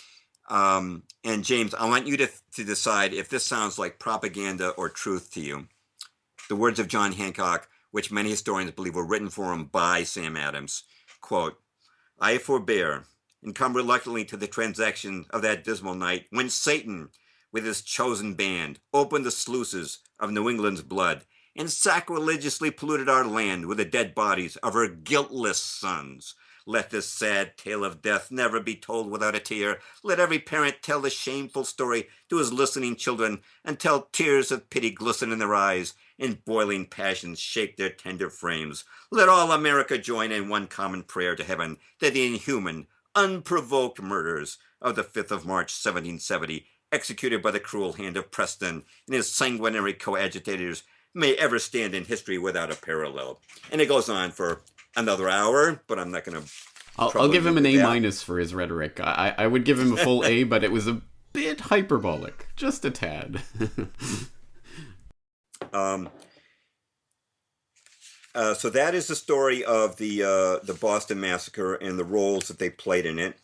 And James, I want you to decide if this sounds like propaganda or truth to you. The words of John Hancock, which many historians believe were written for him by Sam Adams. Quote, I forbear and come reluctantly to the transaction of that dismal night when Satan, with his chosen band, opened the sluices of New England's blood and sacrilegiously polluted our land with the dead bodies of her guiltless sons. Let this sad tale of death never be told without a tear. Let every parent tell the shameful story to his listening children until tears of pity glisten in their eyes and boiling passions shake their tender frames. Let all America join in one common prayer to heaven that the inhuman, unprovoked murders of the 5th of March, 1770, executed by the cruel hand of Preston and his sanguinary coadjutors, may ever stand in history without a parallel. And it goes on for another hour, but I'm not going to. I'll give him an A minus for his rhetoric. I would give him a full A, but it was a bit hyperbolic, just a tad. So that is the story of the Boston Massacre and the roles that they played in it.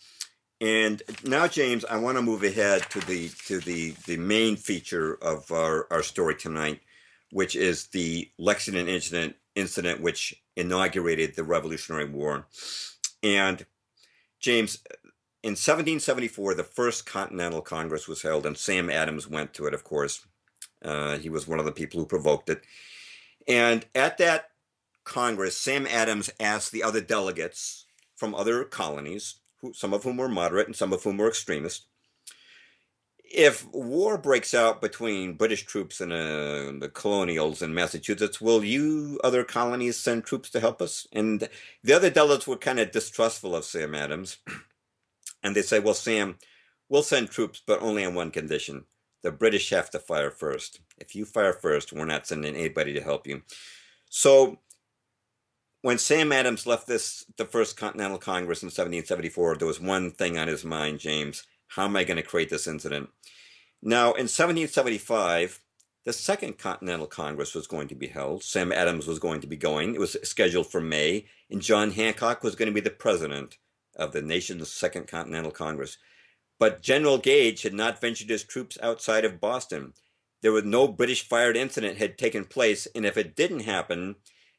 And now, James, I want to move ahead to the main feature of our story tonight, which is the Lexington incident which inaugurated the Revolutionary War. And James, in 1774, the First Continental Congress was held, and Sam Adams went to it, of course. He was one of the people who provoked it. And at that Congress, Sam Adams asked the other delegates from other colonies, some of whom were moderate and some of whom were extremist, if war breaks out between British troops and the colonials in Massachusetts, will you other colonies send troops to help us? And the other delegates were kind of distrustful of Sam Adams. And they say, well, Sam, we'll send troops, but only on one condition. The British have to fire first. If you fire first, we're not sending anybody to help you. So when Sam Adams left the First Continental Congress in 1774, there was one thing on his mind, James. How am I going to create this incident? Now, in 1775, the Second Continental Congress was going to be held. Sam Adams was going to be going. It was scheduled for May, and John Hancock was going to be the president of the nation's Second Continental Congress. But General Gage had not ventured his troops outside of Boston. There was no British-fired incident had taken place, and if it didn't happen,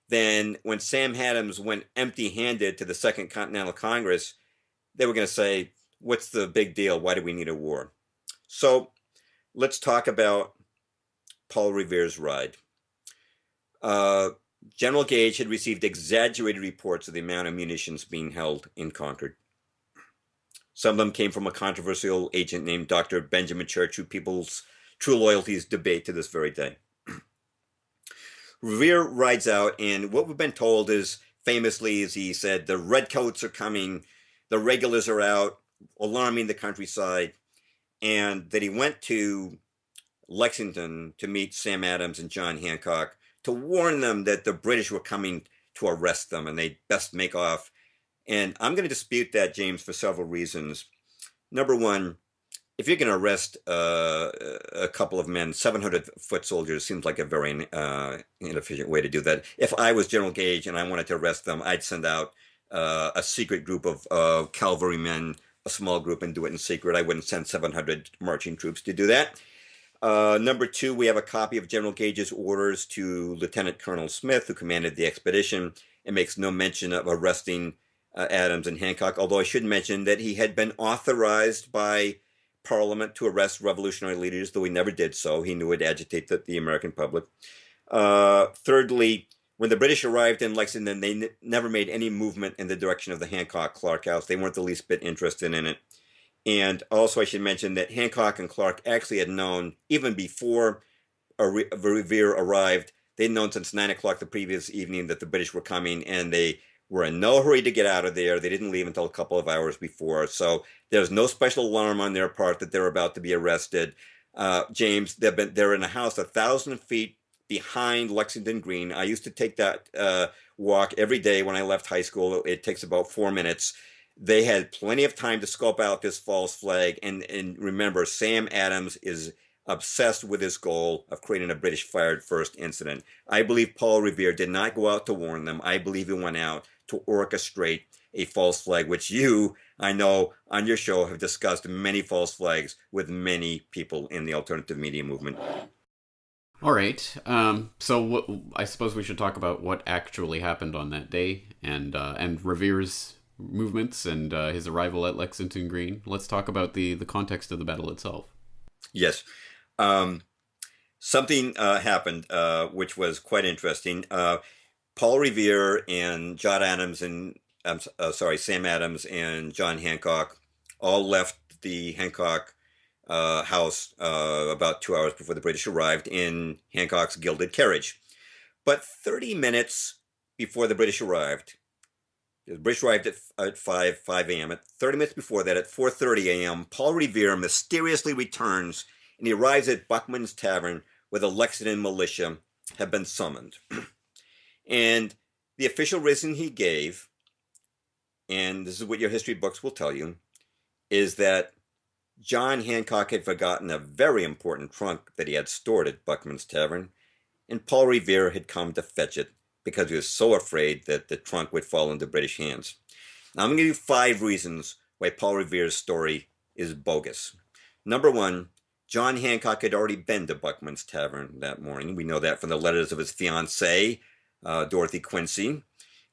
then when Sam Adams went empty-handed to the Second Continental Congress, they were going to say, what's the big deal? Why do we need a war? So let's talk about Paul Revere's ride. General Gage had received exaggerated reports of the amount of munitions being held in Concord. Some of them came from a controversial agent named Dr. Benjamin Church, who people's true loyalties debate to this very day. Revere rides out, and what we've been told is, famously, as he said, the redcoats are coming, the regulars are out, alarming the countryside, and that he went to Lexington to meet Sam Adams and John Hancock to warn them that the British were coming to arrest them and they'd best make off. And I'm going to dispute that, James, for several reasons. Number one, if you're going to arrest a couple of men, 700-foot soldiers seems like a very inefficient way to do that. If I was General Gage and I wanted to arrest them, I'd send out a secret group of cavalrymen, a small group, and do it in secret. I wouldn't send 700 marching troops to do that. Number two, we have a copy of General Gage's orders to Lieutenant Colonel Smith, who commanded the expedition. It makes no mention of arresting Adams and Hancock, although I should mention that he had been authorized by Parliament to arrest revolutionary leaders, though he never did so. He knew it would agitate the American public. Thirdly, when the British arrived in Lexington, they never made any movement in the direction of the Hancock-Clark house. They weren't the least bit interested in it. And also I should mention that Hancock and Clark actually had known, even before Revere arrived, they'd known since 9 o'clock the previous evening that the British were coming, and they were in no hurry to get out of there. They didn't leave until a couple of hours before. So there's no special alarm on their part that they're about to be arrested. James, they're in a house 1,000 feet behind Lexington Green. I used to take that walk every day when I left high school. It takes about 4 minutes. They had plenty of time to scope out this false flag. And remember, Sam Adams is obsessed with his goal of creating a British-fired first incident. I believe Paul Revere did not go out to warn them. I believe he went out to orchestrate a false flag, which you, I know, on your show have discussed many false flags with many people in the alternative media movement. All right. So I suppose we should talk about what actually happened on that day and Revere's movements and his arrival at Lexington Green. Let's talk about the context of the battle itself. Yes. Something happened which was quite interesting. Paul Revere and Sam Adams and John Hancock all left the Hancock house about 2 hours before the British arrived in Hancock's gilded carriage. But 30 minutes before the British arrived, the British arrived at 5 a.m. At 30 minutes before that, at 4:30 a.m., Paul Revere mysteriously returns, and he arrives at Buckman's Tavern, where the Lexington militia have been summoned. And the official reason he gave, and this is what your history books will tell you, is that John Hancock had forgotten a very important trunk that he had stored at Buckman's Tavern, and Paul Revere had come to fetch it because he was so afraid that the trunk would fall into British hands. Now, I'm going to give you 5 reasons why Paul Revere's story is bogus. Number one, John Hancock had already been to Buckman's Tavern that morning. We know that from the letters of his fiancée, Dorothy Quincy.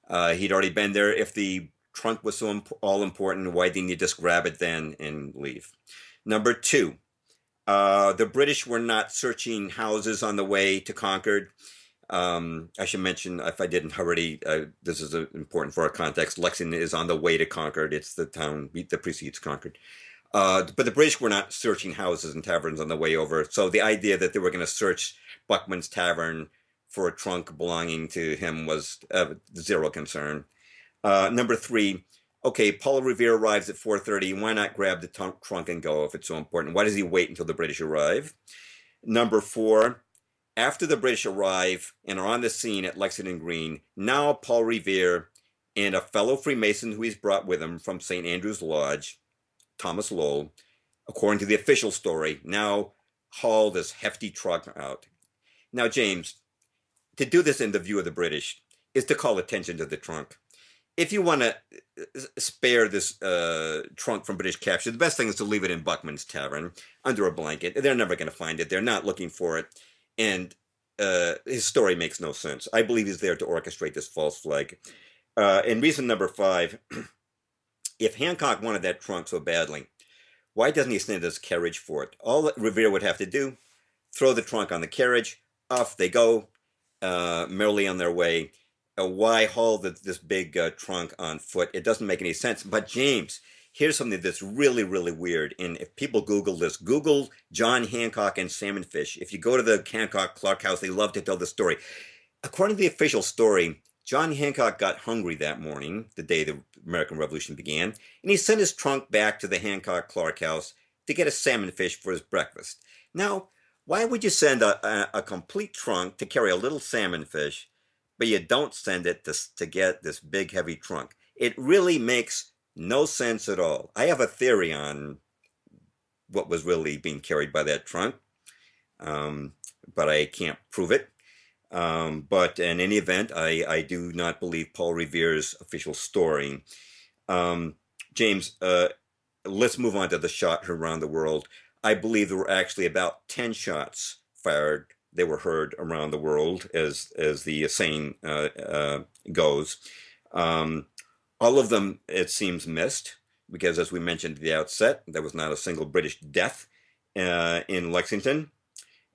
He'd already been there. If the trunk was so all important, why didn't you just grab it then and leave? Number two, The British were not searching houses on the way to Concord. I should mention, if I didn't already, this is important for our context. Lexington is on the way to Concord. It's the town that precedes Concord. But the British were not searching houses and taverns on the way over. So the idea that they were going to search Buckman's Tavern for a trunk belonging to him was zero concern. Number three, okay, Paul Revere arrives at 4:30. Why not grab the trunk and go if it's so important? Why does he wait until the British arrive? Number four, after the British arrive and are on the scene at Lexington Green, now Paul Revere and a fellow Freemason who he's brought with him from St. Andrew's Lodge, Thomas Lowell, according to the official story, now haul this hefty truck out. Now, James, to do this in the view of the British is to call attention to the trunk. If you want to spare this trunk from British capture, the best thing is to leave it in Buckman's Tavern under a blanket. They're never going to find it. They're not looking for it. And his story makes no sense. I believe he's there to orchestrate this false flag. And reason number five, if Hancock wanted that trunk so badly, why doesn't he send his carriage for it? All that Revere would have to do, throw the trunk on the carriage, off they go, merrily on their way. Why haul this big trunk on foot? It doesn't make any sense. But James, here's something that's really, really weird. And if people Google this, Google John Hancock and salmon fish. If you go to the Hancock-Clark house, they love to tell the story. According to the official story, John Hancock got hungry that morning, the day the American Revolution began, and he sent his trunk back to the Hancock-Clark house to get a salmon fish for his breakfast. Now, why would you send a complete trunk to carry a little salmon fish, but you don't send it to get this big, heavy trunk? It really makes no sense at all. I have a theory on what was really being carried by that trunk, but I can't prove it. But in any event, I do not believe Paul Revere's official story. James, let's move on to the shot around the world. I believe there were actually about 10 shots fired. They were heard around the world, as the saying goes. All of them, it seems, missed, because as we mentioned at the outset, there was not a single British death in Lexington.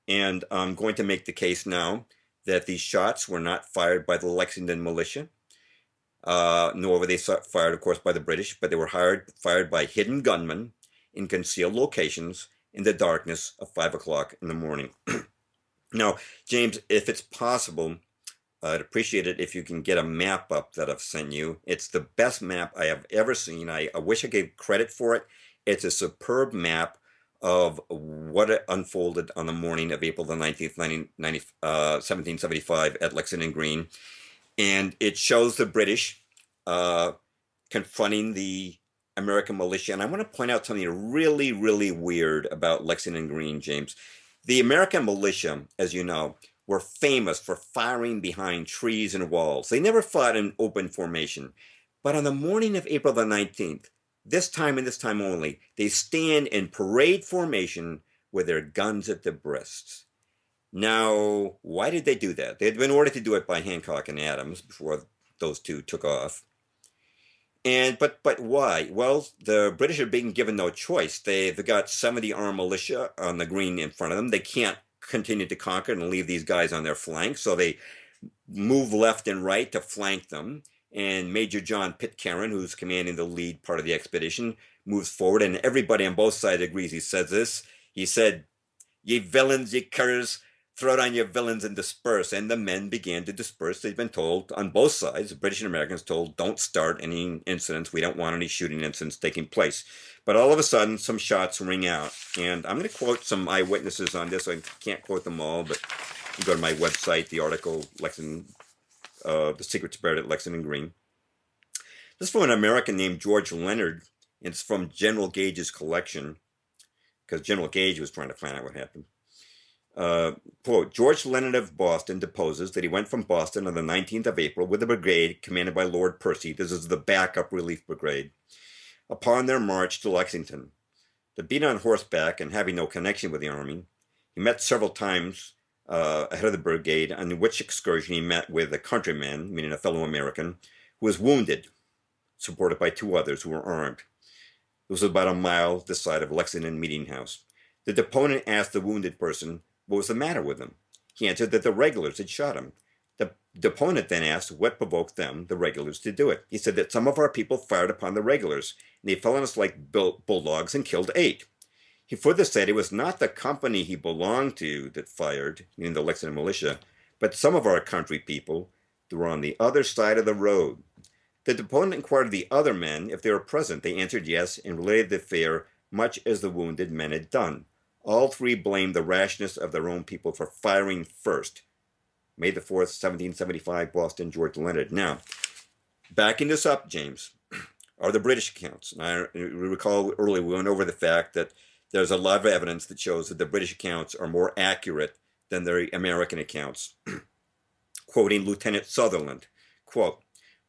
And I'm going to make the case now that these shots were not fired by the Lexington militia, nor were they fired, of course, by the British, but they were fired by hidden gunmen in concealed locations in the darkness of 5 o'clock in the morning. Now, James, if it's possible, I'd appreciate it if you can get a map up that I've sent you. It's the best map I have ever seen. I wish I gave credit for it. It's a superb map of what unfolded on the morning of April the 19th, 1775 at Lexington Green. And it shows the British confronting the American militia. And I want to point out something really, really weird about Lexington Green, James. The American militia, as you know, were famous for firing behind trees and walls. They never fought in open formation. But on the morning of April the 19th, this time and this time only, they stand in parade formation with their guns at their breasts. Now, why did they do that? They had been ordered to do it by Hancock and Adams before those two took off. But why? Well, the British are being given no choice. They've got 70 armed militia on the green in front of them. They can't continue to conquer and leave these guys on their flank, so they move left and right to flank them. And Major John Pitcairn, who's commanding the lead part of the expedition, moves forward, and everybody on both sides agrees. He says this. He said, "Ye villains, ye curs, throw down your villains and disperse." And the men began to disperse. They've been told on both sides, the British and Americans told, don't start any incidents. We don't want any shooting incidents taking place. But all of a sudden, some shots ring out. And I'm going to quote some eyewitnesses on this. I can't quote them all, but you go to my website, the article, The Secret Spirit at Lexington Green. This is from an American named George Leonard. It's from General Gage's collection, because General Gage was trying to find out what happened. Quote, George Leonard of Boston deposes that he went from Boston on the 19th of April with a brigade commanded by Lord Percy. This is the backup relief brigade. Upon their march to Lexington, to beat on horseback and having no connection with the army, he met several times ahead of the brigade, on which excursion he met with a countryman, meaning a fellow American, who was wounded, supported by two others who were armed. It was about a mile this side of Lexington Meeting House. The deponent asked the wounded person what was the matter with him. He answered that the regulars had shot him. The deponent then asked what provoked them, the regulars, to do it. He said that some of our people fired upon the regulars, and they fell on us like bulldogs and killed 8. He further said it was not the company he belonged to that fired, meaning the Lexington militia, but some of our country people that were on the other side of the road. The deponent inquired of the other men if they were present. They answered yes and related the affair much as the wounded men had done. All 3 blamed the rashness of their own people for firing first. May the 4th, 1775, Boston, George Leonard. Now, backing this up, James, are the British accounts. And I recall earlier we went over the fact that there's a lot of evidence that shows that the British accounts are more accurate than the American accounts. Quoting Lieutenant Sutherland, quote,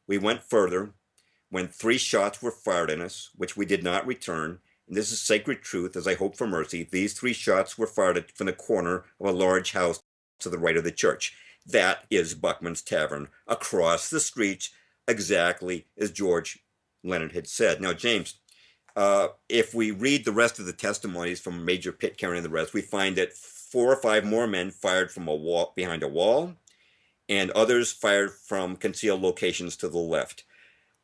"We went further when 3 shots were fired at us, which we did not return. And this is sacred truth, as I hope for mercy. These 3 shots were fired from the corner of a large house to the right of the church." That is Buckman's Tavern, across the street, exactly as George Leonard had said. Now, James, if we read the rest of the testimonies from Major Pitcairn and the rest, we find that 4 or 5 more men fired from a wall, behind a wall, and others fired from concealed locations to the left.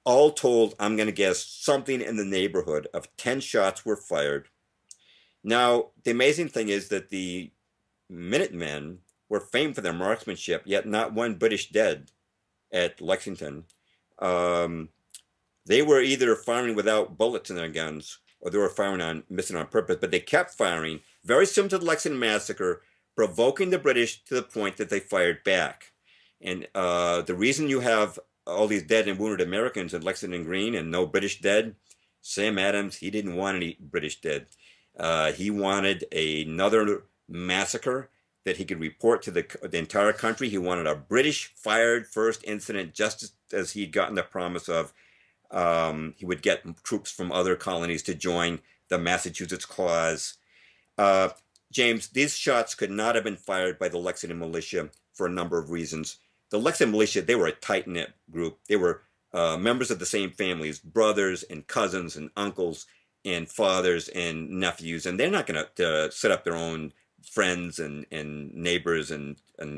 All told, I'm going to guess something in the neighborhood of 10 shots were fired. Now, the amazing thing is that the Minutemen were famed for their marksmanship, yet not one British dead at Lexington. They were either firing without bullets in their guns, or they were missing on purpose, but they kept firing, very similar to the Lexington Massacre, provoking the British to the point that they fired back. And the reason you have all these dead and wounded Americans at Lexington Green and no British dead, Sam Adams, he didn't want any British dead. He wanted another massacre that he could report to the entire country. He wanted a British fired first incident, just as he'd gotten the promise of he would get troops from other colonies to join the Massachusetts Clause. James, these shots could not have been fired by the Lexington militia for a number of reasons. The Lexington militia, they were a tight-knit group. They were members of the same families, brothers and cousins and uncles and fathers and nephews, and they're not going to set up their own friends and neighbors and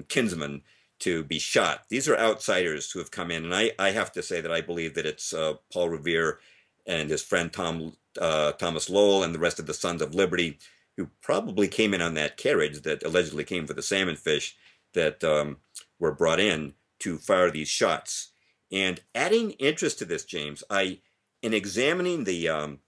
kinsmen to be shot. These are outsiders who have come in, and I have to say that I believe that it's Paul Revere and his friend Thomas Lowell and the rest of the Sons of Liberty who probably came in on that carriage that allegedly came for the salmon fish that were brought in to fire these shots. And adding interest to this, James, in examining the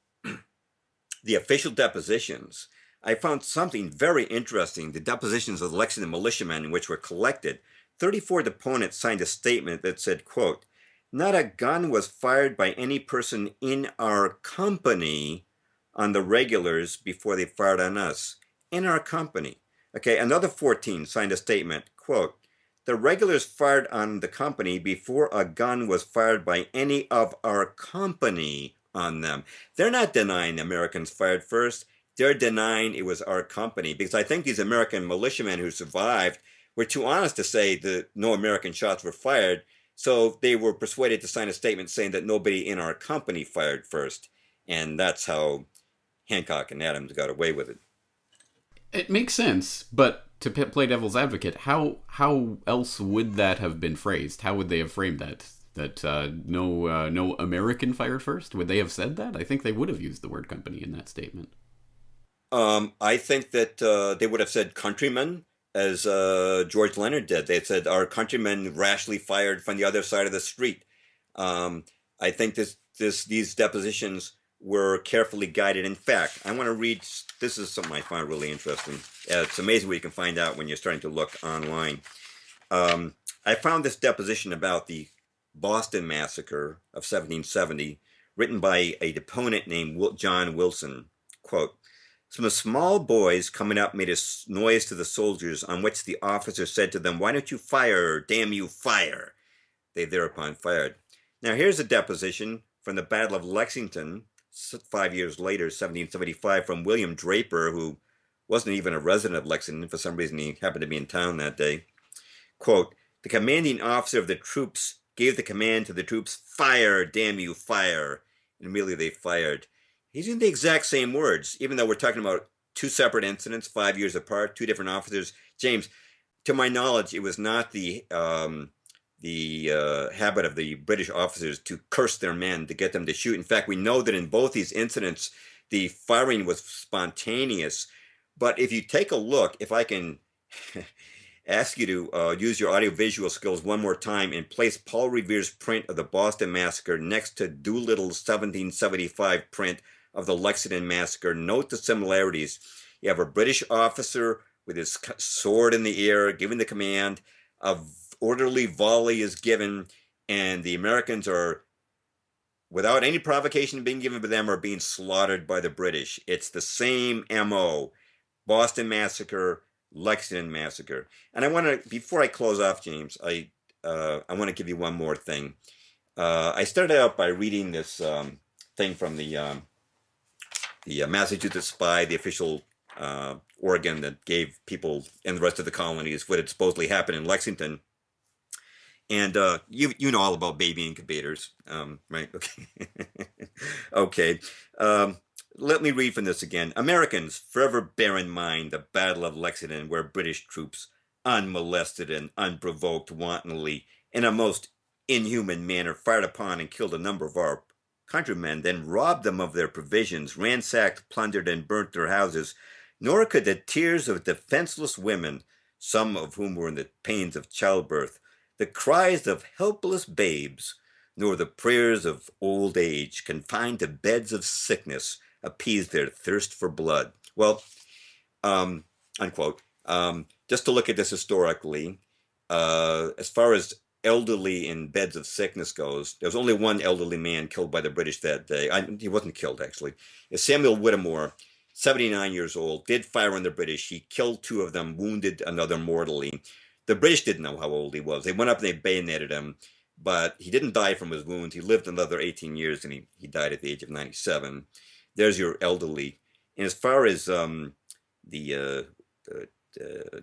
official depositions, I found something very interesting. The depositions of the Lexington militiamen, which were collected, 34 deponents signed a statement that said, quote, "Not a gun was fired by any person in our company on the regulars before they fired on us." In our company. Okay, another 14 signed a statement, quote, "The regulars fired on the company before a gun was fired by any of our company on them." They're not denying the Americans fired first. They're denying it was our company, because I think these American militiamen who survived were too honest to say that no American shots were fired, so they were persuaded to sign a statement saying that nobody in our company fired first, and that's how Hancock and Adams got away with it. It makes sense, but to play devil's advocate, how else would that have been phrased? How would they have framed that? That no American fired first? Would they have said that? I think they would have used the word company in that statement. I think that they would have said countrymen, as George Leonard did. They said our countrymen rashly fired from the other side of the street. I think these depositions were carefully guided. In fact, I want to read, this is something I find really interesting. It's amazing what you can find out when you're starting to look online. I found this deposition about the Boston Massacre of 1770, written by a deponent named John Wilson. Quote, "Some small boys coming up made a noise to the soldiers, on which the officer said to them, 'Why don't you fire? Damn you, fire!' They thereupon fired." Now here's a deposition from the Battle of Lexington, 5 years later, 1775, from William Draper, who wasn't even a resident of Lexington. For some reason, he happened to be in town that day. Quote, "The commanding officer of the troops gave the command to the troops, 'Fire, damn you, fire!' And immediately they fired." He's using the exact same words, even though we're talking about two separate incidents, 5 years apart, two different officers. James, to my knowledge, it was not the habit of the British officers to curse their men to get them to shoot. In fact, we know that in both these incidents, the firing was spontaneous. But if you take a look, if I can ask you to use your audiovisual skills one more time and place Paul Revere's print of the Boston Massacre next to Doolittle's 1775 print of the Lexington Massacre, note the similarities. You have a British officer with his sword in the air giving the command, a orderly volley is given, and the Americans are, without any provocation being given by them, are being slaughtered by the British. It's the same MO. Boston Massacre, Lexington Massacre. And I want to, before I close off, James, I want to give you one more thing. I started out by reading this thing from the Massachusetts Spy, the official organ that gave people in the rest of the colonies what had supposedly happened in Lexington. And you know all about baby incubators, right? Okay. Okay. Let me read from this again. Americans, forever bear in mind the Battle of Lexington, where British troops, unmolested and unprovoked, wantonly, in a most inhuman manner, fired upon and killed a number of our countrymen, then robbed them of their provisions, ransacked, plundered, and burnt their houses. Nor could the tears of defenseless women, some of whom were in the pains of childbirth, the cries of helpless babes, nor the prayers of old age, confined to beds of sickness, appease their thirst for blood. Well, unquote. Just to look at this historically, as far as elderly in beds of sickness goes, there was only one elderly man killed by the British that day. He wasn't killed, actually. Samuel Whittemore, 79 years old, did fire on the British. He killed two of them, wounded another mortally. The British didn't know how old he was. They went up and they bayoneted him, but he didn't die from his wounds. He lived another 18 years, and he died at the age of 97. There's your elderly. And as far as the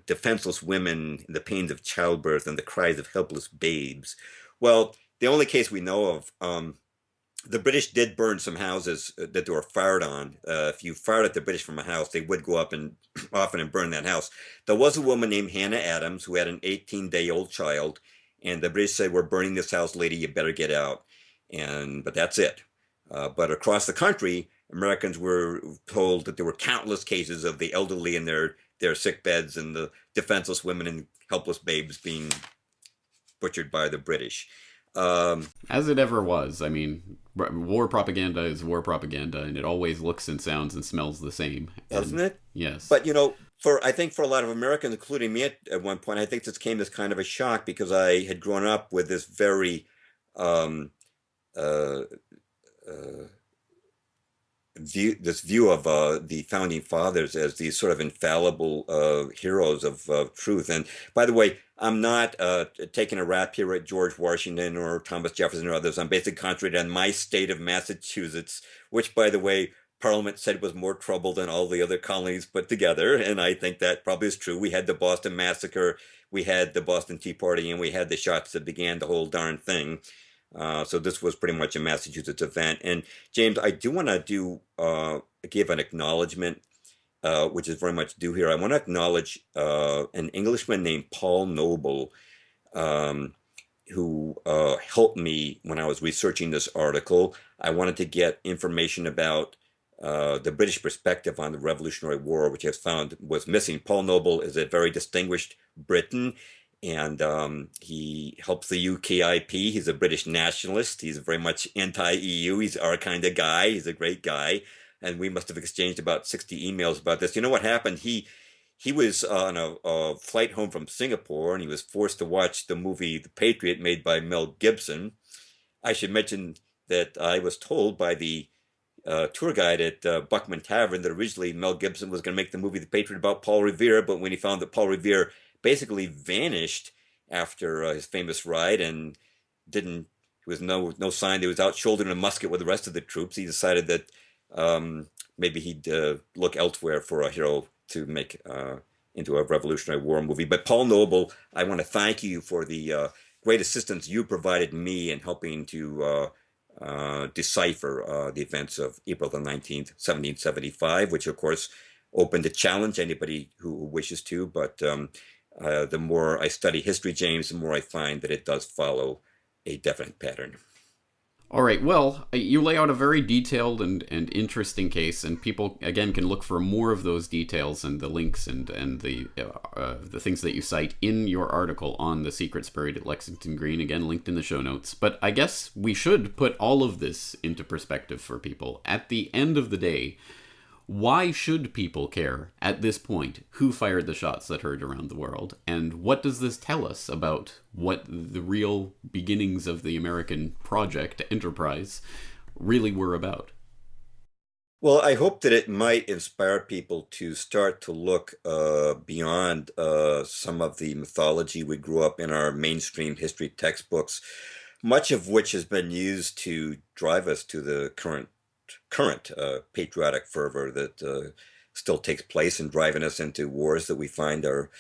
defenseless women, the pains of childbirth, and the cries of helpless babes, well, the only case we know of, the British did burn some houses that they were fired on. If you fired at the British from a house, they would go up and often and burn that house. There was a woman named Hannah Adams who had an 18-day-old child, and the British said, "We're burning this house, lady. You better get out." But that's it. But across the country, Americans were told that there were countless cases of the elderly in their sick beds and the defenseless women and helpless babes being butchered by the British. As it ever was. I mean, war propaganda is war propaganda, and it always looks and sounds and smells the same. Doesn't it? Yes. But, I think for a lot of Americans, including me at one point, I think this came as kind of a shock because I had grown up with this very view of the founding fathers as these sort of infallible heroes of truth. And by the way, I'm not taking a rap here at George Washington or Thomas Jefferson or others. I'm basically concentrating on my state of Massachusetts, which, by the way, Parliament said was more trouble than all the other colonies put together. And I think that probably is true. We had the Boston Massacre, we had the Boston Tea Party, and we had the shots that began the whole darn thing. So this was pretty much a Massachusetts event. And James, I do want to give an acknowledgement, which is very much due here. I want to acknowledge an Englishman named Paul Noble, who helped me when I was researching this article. I wanted to get information about the British perspective on the Revolutionary War, which I found was missing. Paul Noble is a very distinguished Briton, and he helps the UKIP. He's a British nationalist. He's very much anti-EU. He's our kind of guy. He's a great guy. And we must have exchanged about 60 emails about this. You know what happened? He was on a flight home from Singapore, and he was forced to watch the movie The Patriot, made by Mel Gibson. I should mention that I was told by the tour guide at Buckman Tavern that originally Mel Gibson was going to make the movie The Patriot about Paul Revere, but when he found that Paul Revere basically vanished after his famous ride and there was no sign that he was out shouldering a musket with the rest of the troops, he decided that maybe he'd look elsewhere for a hero to make into a Revolutionary War movie. But Paul Noble, I want to thank you for the great assistance you provided me in helping to decipher the events of April the 19th, 1775, which of course open to challenge anybody who wishes to, but the more I study history, James, the more I find that it does follow a definite pattern. All right, well, you lay out a very detailed and interesting case, and people, again, can look for more of those details and the links and the things that you cite in your article on the secrets buried at Lexington Green, again, linked in the show notes. But I guess we should put all of this into perspective for people. At the end of the day, why should people care at this point who fired the shots that heard around the world? And what does this tell us about what the real beginnings of the American project, enterprise, really were about? Well, I hope that it might inspire people to start to look beyond some of the mythology we grew up in our mainstream history textbooks, much of which has been used to drive us to the current patriotic fervor that still takes place in driving us into wars that we find are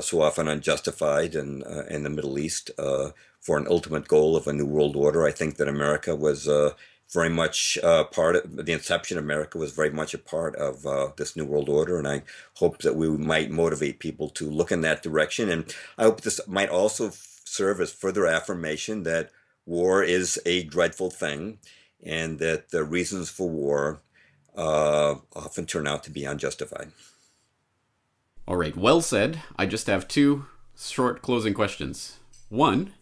so often unjustified in the Middle East for an ultimate goal of a new world order. I think that America was very much part of the inception of America was very much a part of this new world order, and I hope that we might motivate people to look in that direction. And I hope this might also serve as further affirmation that war is a dreadful thing, and that the reasons for war often turn out to be unjustified. All right, well said. I just have two short closing questions. One,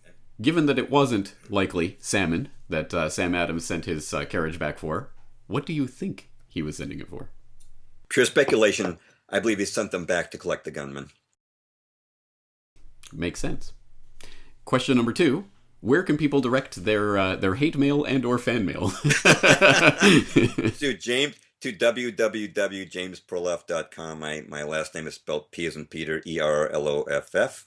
given that it wasn't likely salmon that Sam Adams sent his carriage back for, what do you think he was sending it for? Pure speculation. I believe he sent them back to collect the gunman. Makes sense. Question number two. Where can people direct their hate mail and or fan mail? To www.jamesperloff.com. My last name is spelled P as in Peter, ERLOFF.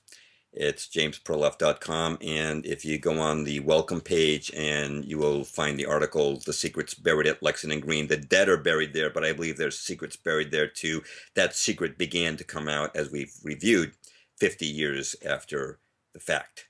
It's jamesperloff.com, and if you go on the welcome page, and you will find the article, The Secrets Buried at Lexington Green. The dead are buried there, but I believe there's secrets buried there too. That secret began to come out, as we've reviewed, 50 years after the fact.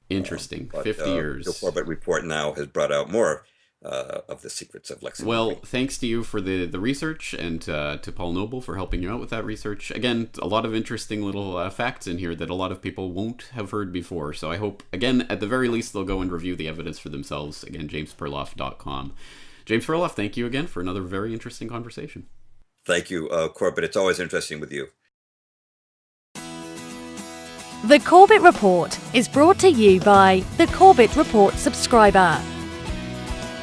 Interesting. 50 years. The Corbett Report now has brought out more of the secrets of Lexington. Well, thanks to you for the research, and to Paul Noble for helping you out with that research. Again, a lot of interesting little facts in here that a lot of people won't have heard before. So I hope, again, at the very least, they'll go and review the evidence for themselves. Again, jamesperloff.com. James Perloff, thank you again for another very interesting conversation. Thank you, Corbett. It's always interesting with you. The Corbett Report is brought to you by the Corbett Report subscriber,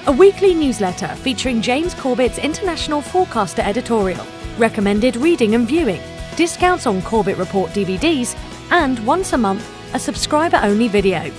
a weekly newsletter featuring James Corbett's International Forecaster editorial, recommended reading and viewing, discounts on Corbett Report DVDs, and once a month, a subscriber-only video.